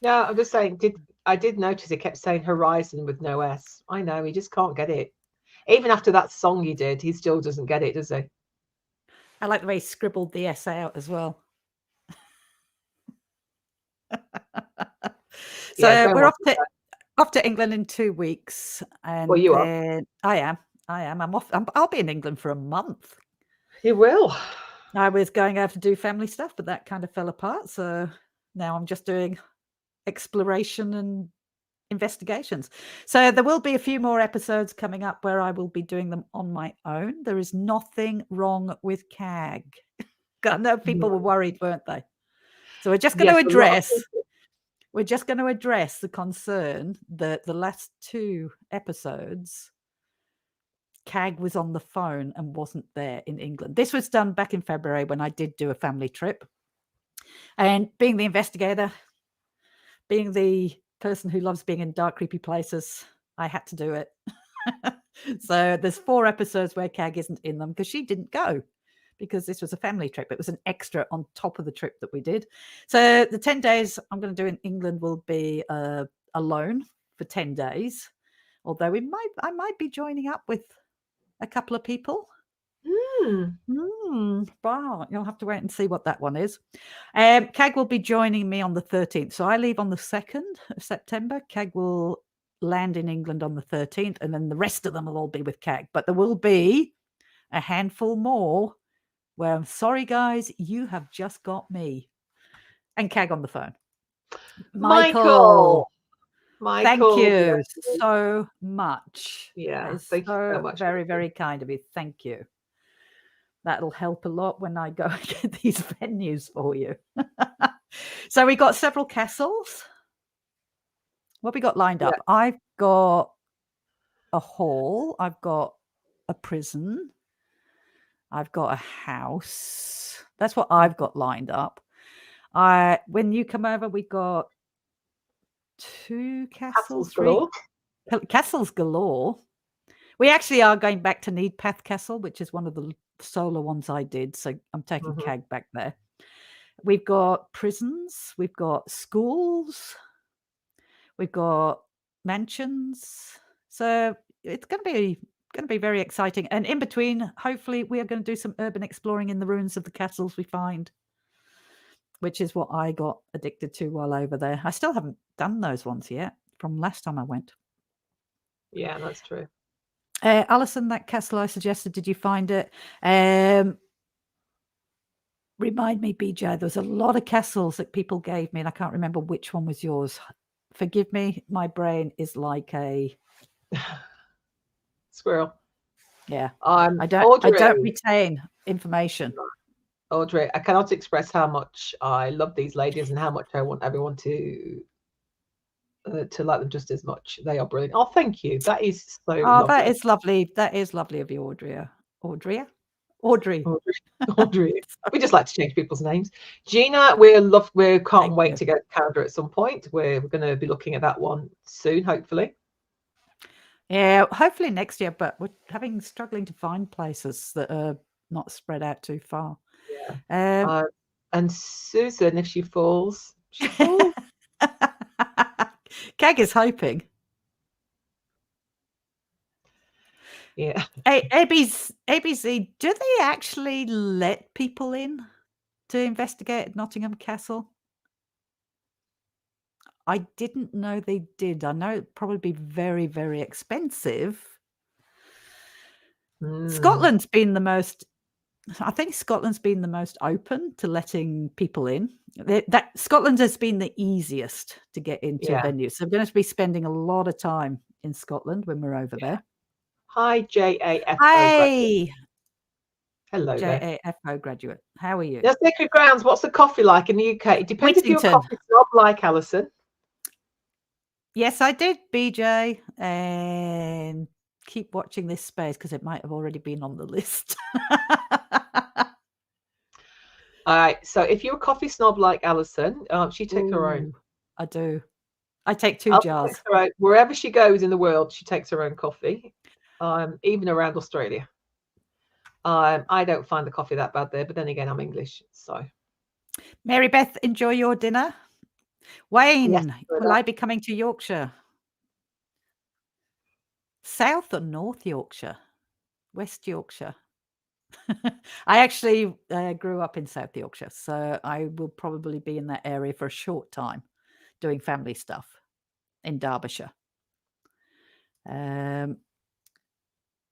No, I'm just saying. I did notice it kept saying Horizon with no S. I know he just can't get it. Even after that song he did, he still doesn't get it, does he? I like the way he scribbled the S out as well. So Yeah, we're off to England in 2 weeks, and Well, you are. then I am. I'm off. I'll be in England for a month. You will. I was going out to do family stuff, but that kind of fell apart. So now I'm just doing exploration and investigations. So there will be a few more episodes coming up where I will be doing them on my own. There is nothing wrong with CAG. I know people were worried, weren't they? So we're just going to address. We're just going to address the concern that the last 2 episodes, CAG was on the phone and wasn't there in England. This was done back in February when I did do a family trip. And being the investigator, being the person who loves being in dark, creepy places, I had to do it. So there's 4 episodes where CAG isn't in them because she didn't go, because this was a family trip. It was an extra on top of the trip that we did. So the 10 days I'm going to do in England will be alone for 10 days. Although I might be joining up with a couple of people. Wow, you'll have to wait and see what that one is. CAG will be joining me on the 13th. So I leave on the 2nd of September. CAG will land in England on the 13th, and then the rest of them will all be with CAG. But there will be a handful more where I'm sorry, guys, you have just got me. And CAG on the phone. Michael. Thank you so much. Yeah, that is thank you so much. Very, very kind of you. Thank you. That'll help a lot when I go and get these venues for you. So we got several castles. What have we got lined up? I've got a hall. I've got a prison. I've got a house. That's what I've got lined up. When you come over, we got 2 castles. Castles galore. We actually are going back to Needpath Castle, which is one of the solo ones I did. So I'm taking CAG back there. We've got prisons. We've got schools. We've got mansions. So it's going to be very exciting. And in between, hopefully, we are going to do some urban exploring in the ruins of the castles we find, which is what I got addicted to while over there. I still haven't done those ones yet from last time I went. Yeah, that's true. Alison, that castle I suggested, did you find it? Remind me, BJ, there was a lot of castles that people gave me, and I can't remember which one was yours. Forgive me, my brain is like a squirrel. Yeah, I don't retain information. Audrey, I cannot express how much I love these ladies and how much I want everyone to like them just as much. They are brilliant. Oh, thank you. That is so lovely. That is lovely. That is lovely of you, Audrey. We just like to change people's names. Gina, we can't wait to get Canada at some point. We're going to be looking at that one soon, hopefully. Yeah, hopefully next year, but we're struggling to find places that are not spread out too far. Yeah. And Susan, if she falls. CAG is hoping. Yeah. ABC, do they actually let people in to investigate at Nottingham Castle? I didn't know they did. I know it'd probably be very, very expensive. Mm. Scotland's been the most. I think Scotland's been the most open to letting people in. That Scotland has been the easiest to get into Yeah. venues. So I'm going to be spending a lot of time in Scotland when we're over there. Hi, JAFO. Hey, Hello there. JAFO graduate. How are you? Now, Sacred Grounds, what's the coffee like in the UK? It depends if you're a Whittington. coffee snob like Alison. Yes, I did, BJ. And keep watching this space because it might have already been on the list. All right. So if you're a coffee snob like Alison, she takes her own. Ooh, I do. I take 2 Alison jars. takes her own. Wherever she goes in the world, she takes her own coffee, even around Australia. I don't find the coffee that bad there, but then again, I'm English, so. Mary Beth, enjoy your dinner. Wayne, Yes, will I be coming to Yorkshire? South or North Yorkshire? West Yorkshire? I actually grew up in South Yorkshire, so I will probably be in that area for a short time doing family stuff in Derbyshire.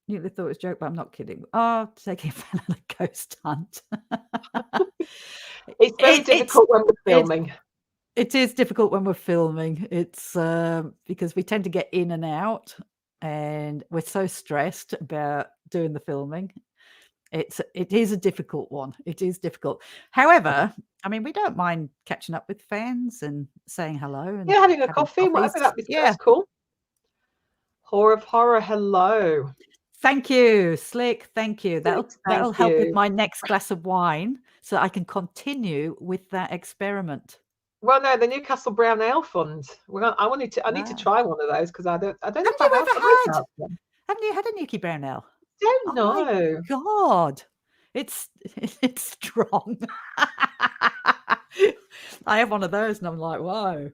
Nearly thought it was a joke, but I'm not kidding. Oh, taking a fan on a ghost hunt. It's very difficult when we're filming. It is difficult when we're filming. It's because we tend to get in and out, and we're so stressed about doing the filming. It is a difficult one. It is difficult. However, I mean, we don't mind catching up with fans and saying hello. And Yeah, having a coffee, whatever, that's cool. Horror of Horror, hello. Thank you, Slick. Thank you. That'll help with you. my next glass of wine, so I can continue with that experiment. Well, no, the Newcastle Brown Ale Fund. I need to try one of those because I don't know if I have them. Haven't you had a Nuki Brown Ale? Don't know. My God, it's strong. I have one of those, and I'm like, whoa.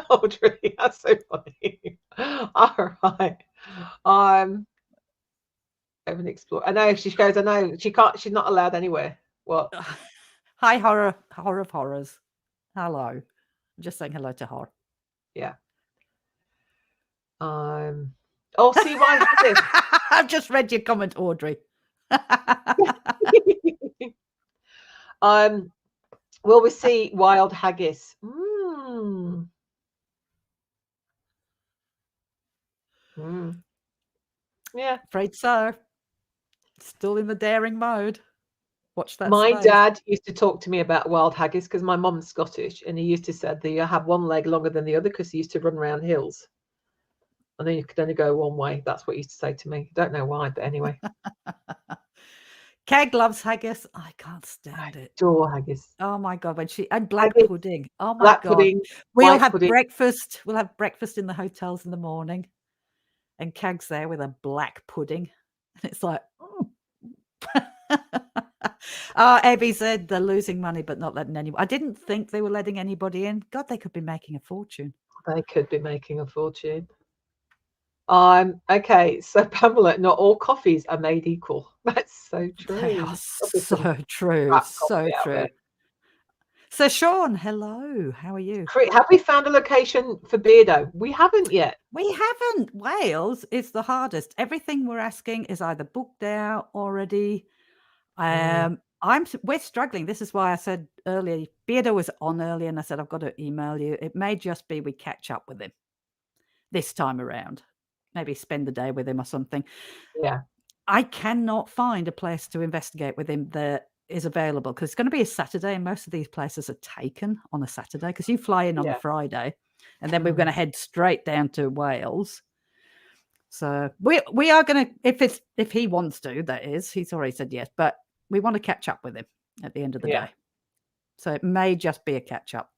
Audrey, that's so funny. All right. I haven't explored. I know she goes. I know she can't. She's not allowed anywhere. What? Hi, horror of horrors. Hello. I'm just saying hello to horror. Yeah. Oh, see why I've just read your comment, Audrey. Will we see wild haggis? Yeah. Afraid so. Still in the daring mode. Watch that. My dad used to talk to me about wild haggis because my mum's Scottish, and he used to say that you have one leg longer than the other because he used to run around hills. And then you could only go one way. That's what he used to say to me. Don't know why, but anyway. Keg loves haggis. I can't stand it. Adore haggis. Oh my God. And black pudding. Oh my black God. Pudding, We'll have pudding. breakfast. We'll have breakfast in the hotels in the morning. And Keg's there with a black pudding. And it's like, Abby said they're losing money, but not letting anyone. I didn't think they were letting anybody in. God, they could be making a fortune. They could be making a fortune. Okay, so Pamela, not all coffees are made equal. That's so true. They are so true. So true. So Sean, hello. How are you? Have we found a location for Beardo? We haven't yet. We haven't. Wales is the hardest. Everything we're asking is either booked out already. We're struggling. This is why I said earlier, Beardo was on early, and I said I've got to email you. It may just be we catch up with him this time around. Maybe spend the day with him or something. Yeah. I cannot find a place to investigate with him that is available because it's going to be a Saturday, and most of these places are taken on a Saturday because you fly in on a Friday, and then we're going to head straight down to Wales. So we are going to, if he wants to, that is, he's already said yes, but we want to catch up with him at the end of the day. So it may just be a catch up.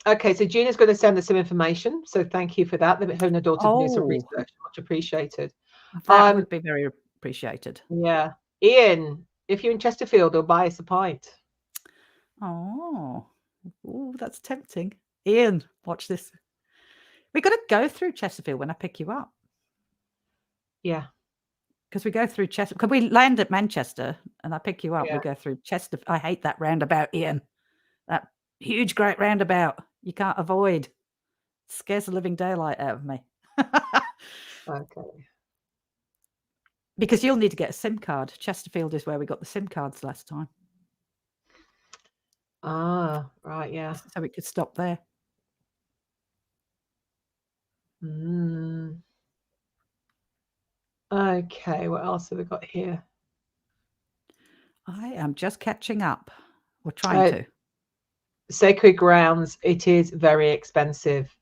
Okay, so Gina's going to send us some information. So thank you for that. Her and her daughter doing some research. Much appreciated. That would be very appreciated. Yeah. Ian, if you're in Chesterfield, or buy us a pint. Oh, that's tempting. Ian, watch this. We got to go through Chesterfield when I pick you up. Yeah. Because we go through Chester. Because we land at Manchester and I pick you up. Yeah. We go through Chester. I hate that roundabout, Ian. That huge, great roundabout. You can't avoid. Scares the living daylight out of me. Okay. Because you'll need to get a SIM card. Chesterfield is where we got the SIM cards last time. Ah, right. Yeah. So we could stop there. Mm. Okay. What else have we got here? I am just catching up. We're trying to. Sacred grounds. It is very expensive.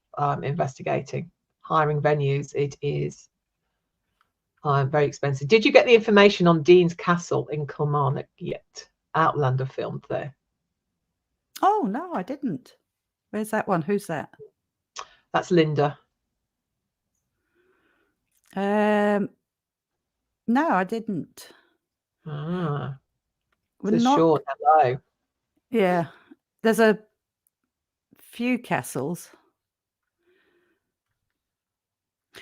Investigating, hiring venues. It is very expensive. Did you get the information on Dean's Castle in Kilmarnock yet? Outlander filmed there. Oh no, I didn't. Where's that one? Who's that? That's Linda. No, I didn't. Ah, We're it's a not. short hello. Yeah, there's a few castles.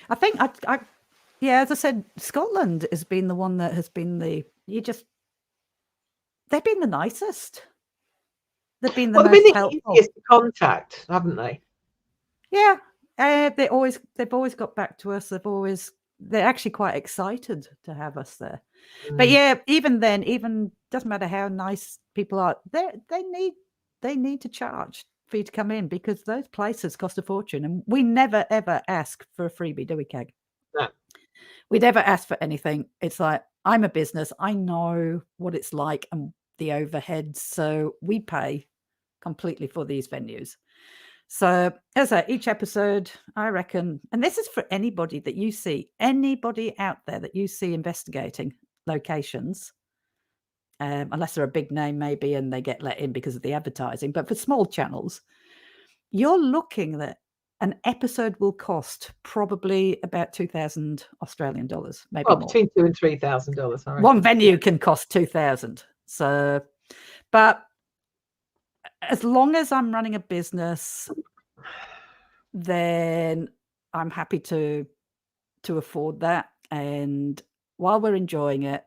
I think yeah, as I said, Scotland has been the one that has been they've been the nicest. They've been the Well, they've most been the helpful. easiest to contact, haven't they? Yeah, they've always got back to us. They're actually quite excited to have us there. But yeah, even then, even doesn't matter how nice people are, they need to charge for you to come in because those places cost a fortune, and we never ever ask for a freebie, do we, Keg? No. We never ask for anything. It's like, I'm a business. I know what it's like and the overheads, so we pay completely for these venues. So as each episode, I reckon, and this is for anybody that you see, anybody out there that you see investigating locations, unless they're a big name maybe and they get let in because of the advertising, but for small channels, you're looking that an episode will cost probably about 2,000 Australian dollars, maybe Well, more. between $2,000 and $3,000. One venue can cost 2,000. So, but as long as I'm running a business, then I'm happy to afford that. And while we're enjoying it,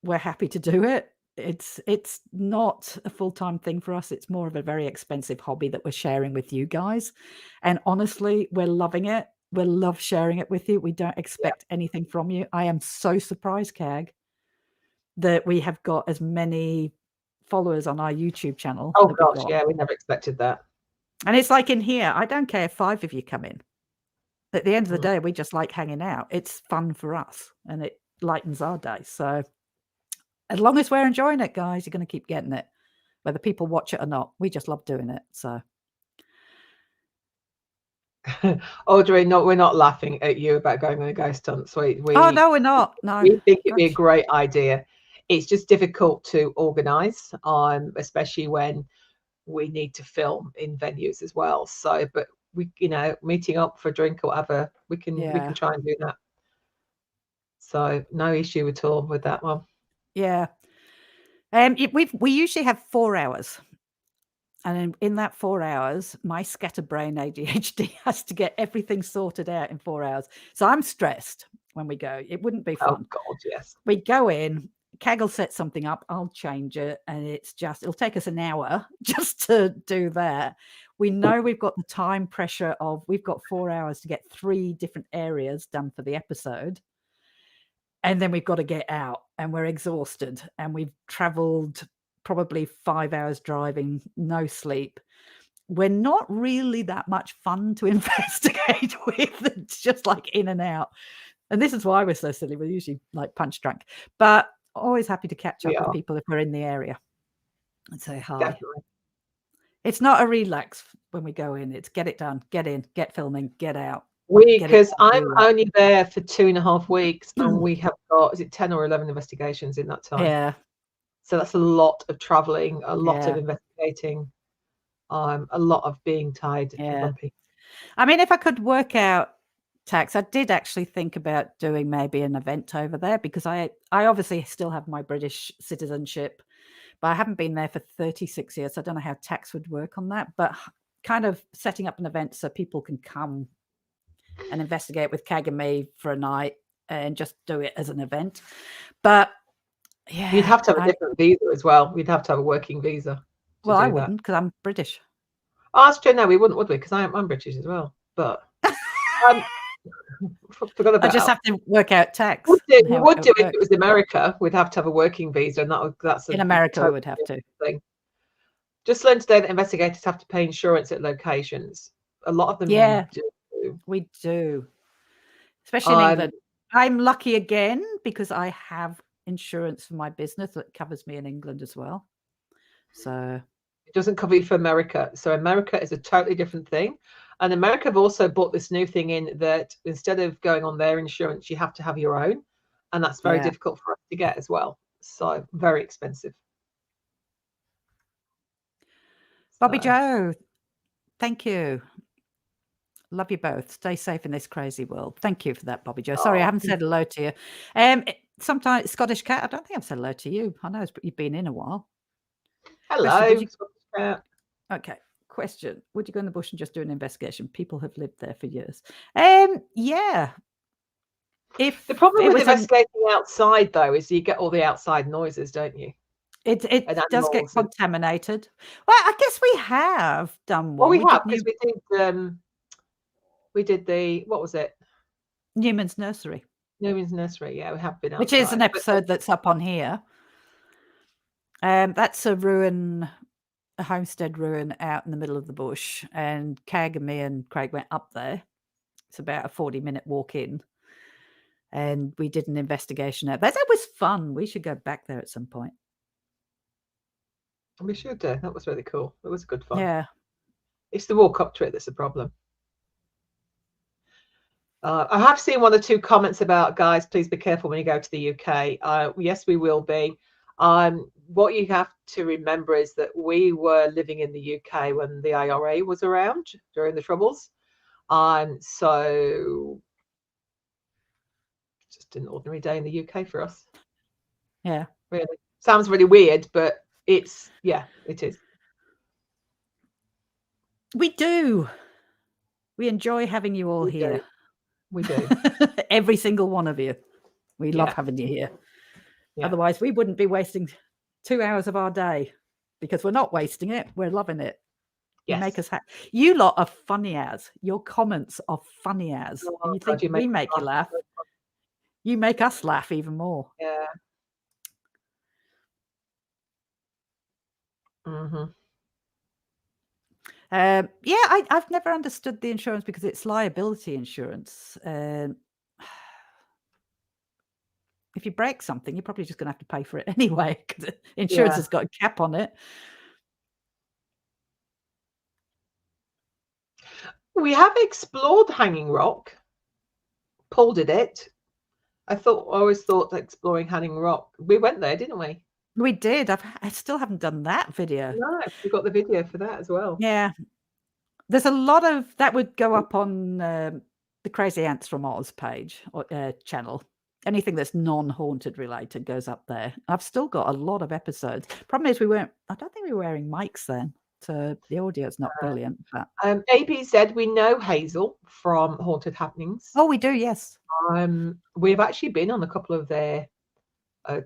we're happy to do it. It's not a full-time thing for us. It's more of a very expensive hobby that we're sharing with you guys. And honestly, we're loving it. We love sharing it with you. We don't expect anything from you. I am so surprised, Kag, that we have got as many followers on our YouTube channel. Oh that we've gosh, got. yeah, we never expected that. And it's like in here, I don't care if 5 of you come in. At the end of the day, we just like hanging out. It's fun for us and it lightens our day. So as long as we're enjoying it, guys, you're going to keep getting it. Whether people watch it or not, we just love doing it. So Audrey, no, we're not laughing at you about going on a ghost hunt. oh no, we're not. No, we think it'd be a gosh. great idea. It's just difficult to organise, especially when we need to film in venues as well. So, but we, meeting up for a drink or whatever, we can try and do that. So no issue at all with that one. Yeah. We usually have 4 hours. And in that 4 hours, my scatterbrain ADHD has to get everything sorted out in 4 hours. So I'm stressed when we go. It wouldn't be fun. Oh God, yes. We go in, Kag will set something up, I'll change it, and it'll take us an hour just to do that. We know we've got the time pressure of we've got 4 hours to get 3 different areas done for the episode. And then we've got to get out and we're exhausted and we've traveled probably 5 hours driving, no sleep. We're not really that much fun to investigate with. It's just like in and out. And this is why we're so silly. We're usually like punch drunk, but always happy to catch up with people if we're in the area and say hi. Definitely. It's not a relax when we go in. It's get it done, get in, get filming, get out. Because I'm only there for 2.5 weeks and we have got, is it 10 or 11 investigations in that time? Yeah. So that's a lot of traveling, a lot of investigating, a lot of being tied. Yeah. I mean, if I could work out tax, I did actually think about doing maybe an event over there because I obviously still have my British citizenship, but I haven't been there for 36 years. So I don't know how tax would work on that. But kind of setting up an event so people can come and investigate with Kag and me for a night and just do it as an event. But yeah, You'd have to have a different visa as well. We'd have to have a working visa. Well, I do that. wouldn't because I'm British. Oh, that's true. No, we wouldn't, would we? Because I'm British as well. But forgot about. I just have to work out tax. We how would it do if works. it was America. We'd have to have a working visa, and that's In America, we would have to. thing. Just learned today that investigators have to pay insurance at locations. A lot of them Yeah. do. We do, especially in England. I'm lucky again because I have insurance for my business that covers me in England as well. So it doesn't cover you for America. So America is a totally different thing. And America have also brought this new thing in that instead of going on their insurance, you have to have your own. And that's very difficult for us to get as well. So very expensive. Bobby Joe, thank you. Love you both. Stay safe in this crazy world. Thank you for that, Bobby Joe. Sorry, I haven't said hello to you. Sometimes Scottish Cat, I don't think I've said hello to you. I know you've been in a while. Hello, Scottish Cat. Okay. Question: would you go in the bush and just do an investigation? People have lived there for years. Yeah. If the problem with was investigating outside though is you get all the outside noises, don't you? It does get contaminated. Well, I guess we have done one. Well, we have because we did the what was it? Newman's Nursery. Newman's Nursery. Yeah, we have been outside. Which is an episode that's up on here. That's a ruin. A homestead ruin out in the middle of the bush, and Kag and me and Craig went up there. It's about a 40-minute walk in, and we did an investigation out there. That was fun. We should go back there at some point. We should do. That was really cool. It was good fun. Yeah. It's the walk up to it that's a problem. I have seen 1 or 2 comments about, guys, please be careful when you go to the UK. Yes, we will be. What you have to remember is that we were living in the UK when the IRA was around during the Troubles. So just an ordinary day in the UK for us. Yeah. Really. Sounds really weird, but it is. We do. We enjoy having you all here. We do. Every single one of you. We love having you here. Yeah. Otherwise, we wouldn't be wasting 2 hours of our day because we're not wasting it. We're loving it. Yes. You make us happy. You lot are funny as. Your comments are funny as. Oh, and you think we make you laugh. You make us laugh even more. Yeah. Mm-hmm. I've never understood the insurance because it's liability insurance. If you break something, you're probably just going to have to pay for it anyway because insurance has got a cap on it. We have explored Hanging Rock. Paul did it. I always thought exploring Hanging Rock. We went there, didn't we? We did. I still haven't done that video. No, we got the video for that as well. Yeah. There's a lot of that would go up on the Crazy Ants from Oz page or channel. Anything that's non-haunted related goes up there. I've still got a lot of episodes. Problem is I don't think we were wearing mics then. So the audio is not brilliant. But ABZ, we know Hazel from Haunted Happenings. Oh, we do, yes. We've actually been on a couple of their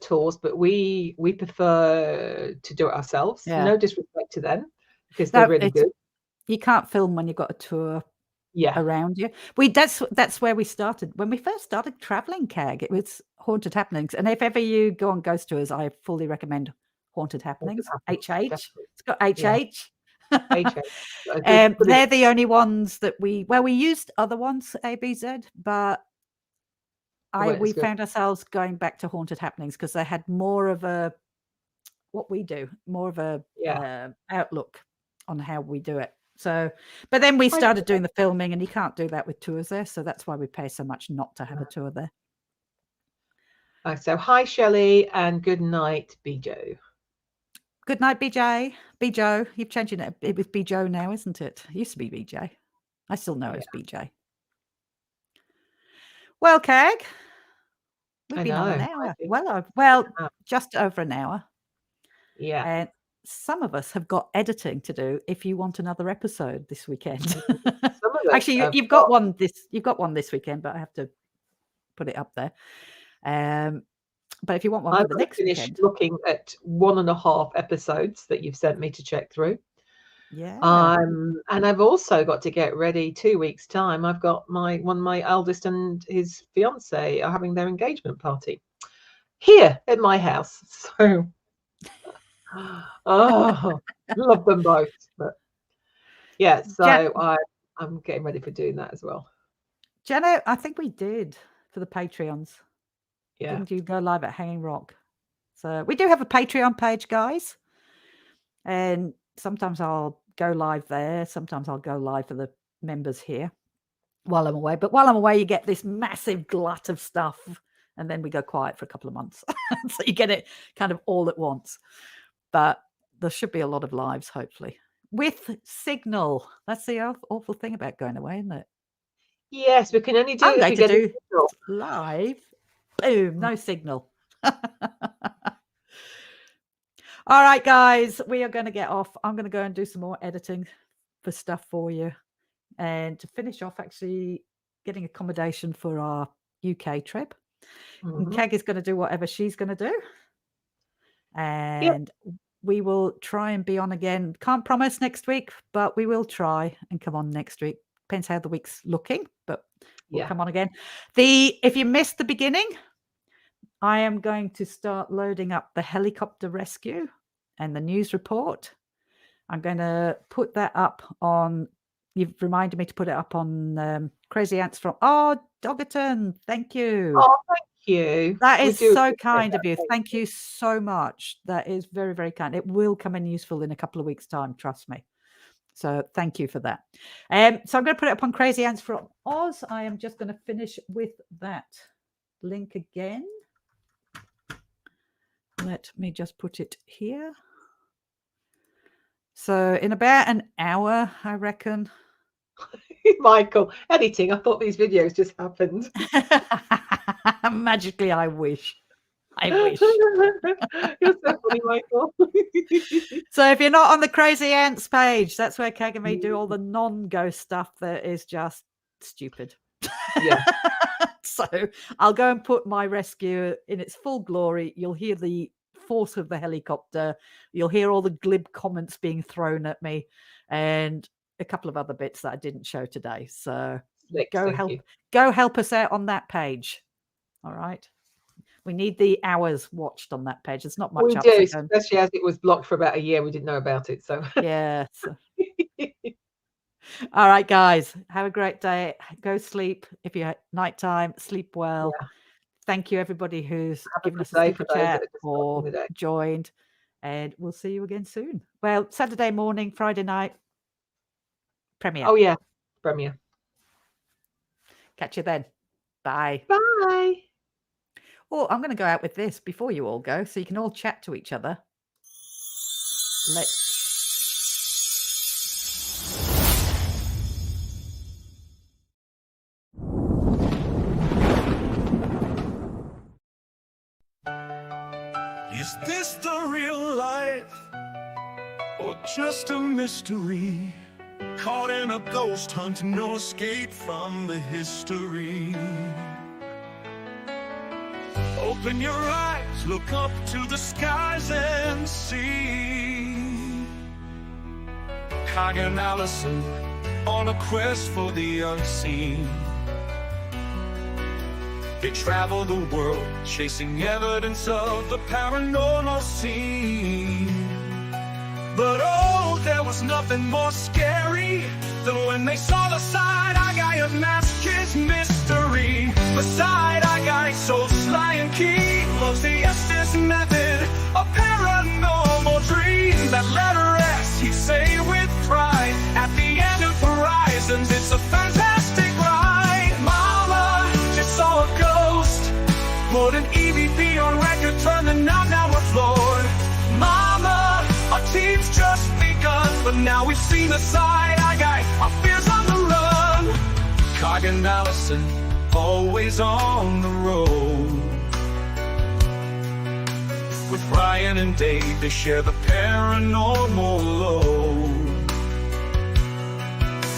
tours, but we prefer to do it ourselves. Yeah. No disrespect to them because they're really good. You can't film when you've got a tour around you. That's where we started. When we first started traveling, Kag, it was Haunted Happenings. And if ever you go on ghost tours, I fully recommend Haunted Happenings. HH. It's got HH. Yeah. They're the only ones that we used other ones, ABZ, but we found ourselves going back to Haunted Happenings because they had more of a outlook on how we do it. So, but then we started doing the filming, and you can't do that with tours there. So that's why we pay so much not to have a tour there. So hi, Shelley, and good night, Bijo. Good night, BJ. Bijo, you've changed it. It was Bijo now, isn't it? It used to be BJ. I still know it's BJ. Well, Kag, we've been on an hour. Well, just over an hour. Yeah. And some of us have got editing to do if you want another episode this weekend. Some of us Actually, have you've got one this weekend, but I have to put it up there. But if you want one I've for the got to next finish weekend, looking at 1.5 episodes that you've sent me to check through. yeah. And I've also got to get ready 2 weeks' time. I've got one of my eldest and his fiance are having their engagement party here at my house. So, oh, love them both. But yeah, so I'm getting ready for doing that as well. Jenna, I think we did for the Patreons. Yeah. Didn't you go live at Hanging Rock? So we do have a Patreon page, guys. And sometimes I'll go live there. Sometimes I'll go live for the members here while I'm away. But while I'm away, you get this massive glut of stuff. And then we go quiet for a couple of months. So you get it kind of all at once. But there should be a lot of lives, hopefully. With signal. That's the awful thing about going away, isn't it? Yes, we can only do I'm it going if to we get a do signal. live. Boom, no signal. All right, guys, we are going to get off. I'm going to go and do some more editing for stuff for you. And to finish off, actually getting accommodation for our UK trip. And Mhm. Keg is going to do whatever she's going to do. And we will try and be on again. Can't promise next week, but we will try and come on next week. Depends how the week's looking, but we'll Yeah. come on again. If you missed the beginning, I am going to start loading up the helicopter rescue and the news report. I'm going to put that up on, you've reminded me to put it up on Crazy Ants from, Doggerton. Thank you. Oh, thank you. That We is do so appreciate kind that. of you. Thank you so much. That is very, very kind. It will come in useful in a couple of weeks' time, trust me. So thank you for that. So I'm going to put it up on Crazy Ants from Oz. I am just going to finish with that link again. Let me just put it here. So in about an hour, I reckon. Michael, editing. I thought these videos just happened. Magically, I wish. I wish. You're so funny, Michael. So if you're not on the Crazy Ants page, that's where Kagami do all the non-ghost stuff that is just stupid. Yeah. So I'll go and put my rescue in its full glory. You'll hear the force of the helicopter. You'll hear all the glib comments being thrown at me and a couple of other bits that I didn't show today. So go help us out on that page. All right. We need the hours watched on that page. There's not much We up. do, So especially as it was blocked for about a year. We didn't know about it. So yeah. So. All right, guys. Have a great day. Go sleep. If you're at nighttime, sleep well. Yeah. Thank you, everybody who's Have a given good us a day super for those that chat are just or watching the day. joined. And we'll see you again soon. Well, Saturday morning, Friday night, premiere. Oh yeah, premiere. Catch you then. Bye. Bye. Oh, I'm going to go out with this before you all go so you can all chat to each other. Let's. Is this the real life or just a mystery? Caught in a ghost hunt, no escape from the history. Open your eyes, look up to the skies and see Kag and Allison on a quest for the unseen. They travel the world, chasing evidence of the paranormal scene. But oh, there was nothing more scary than when they saw the side-eye guy unmask his mystery. The side-eye guy, so sly and keen, loves the Estes method, a paranormal dream. That letter S, he'd say with pride, at the end of Horizons, it's a fantastic ride. Mama just saw a ghost, put an EVP on record, turned the knob, now we're floored. Mama, our team's just begun, but now we've seen the side-eye guy, our fears on the run. Kag and Allison, always on the road. With Ryan and Dave, they share the paranormal load.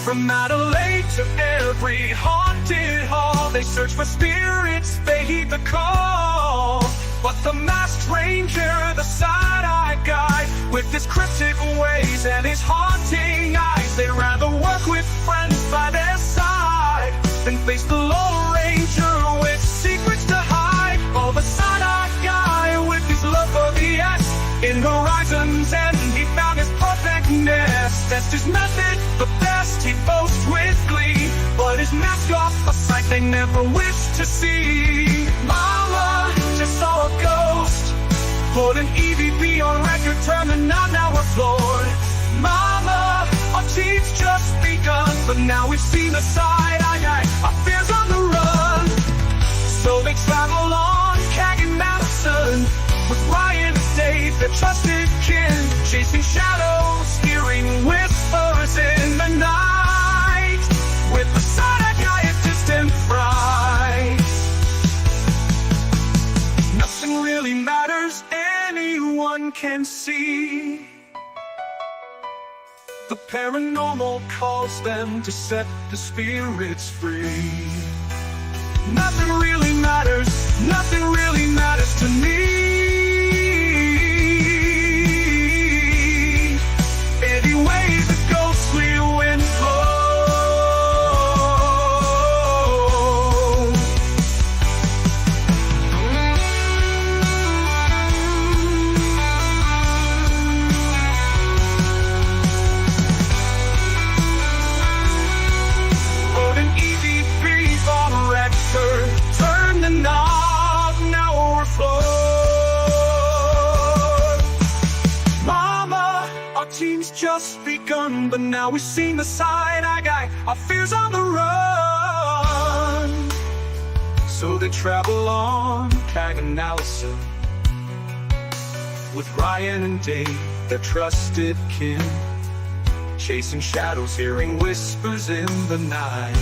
From Adelaide to every haunted hall, they search for spirits, they heed the call. But the masked ranger, the side-eye guide, with his cryptic ways and his haunting eyes, they'd rather work with friends by their side than face the Lone Ranger with secrets to hide. Oh, the side-eye guy with his love for the S in Horizon's End, he found his perfect nest. That's his method, the best, he boasts with glee, but his mask off, a sight they never wished to see. Mama just saw a ghost, put an EVP on record, turning out, now we're floored. Mama, our team's just begun, but now we've seen the side, our fears on the run. So they travel on, Kagan Madison, with Ryan and Dave, their trusted kin, chasing shadows, hearing whispers in the night, with the side-eye guy at distant fright. Nothing really matters, anyone can see. The paranormal calls them to set the spirits free. Nothing really matters, nothing really matters to me. Anyway, the ghostly wind blows. Put an EVP on record, turn the knob, now we're floored. Mama, our team's just begun, but now we've seen the side-eye guy, our fears on the run. So they travel on, Kagan Allison, with Ryan and Dave, their trusted kin, chasing shadows, hearing whispers in the night,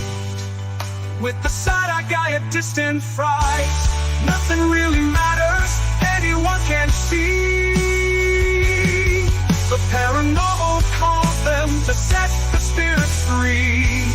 with the side-eye guy at distant fright. Nothing really matters, anyone can see. The paranormal calls them to set the spirits free.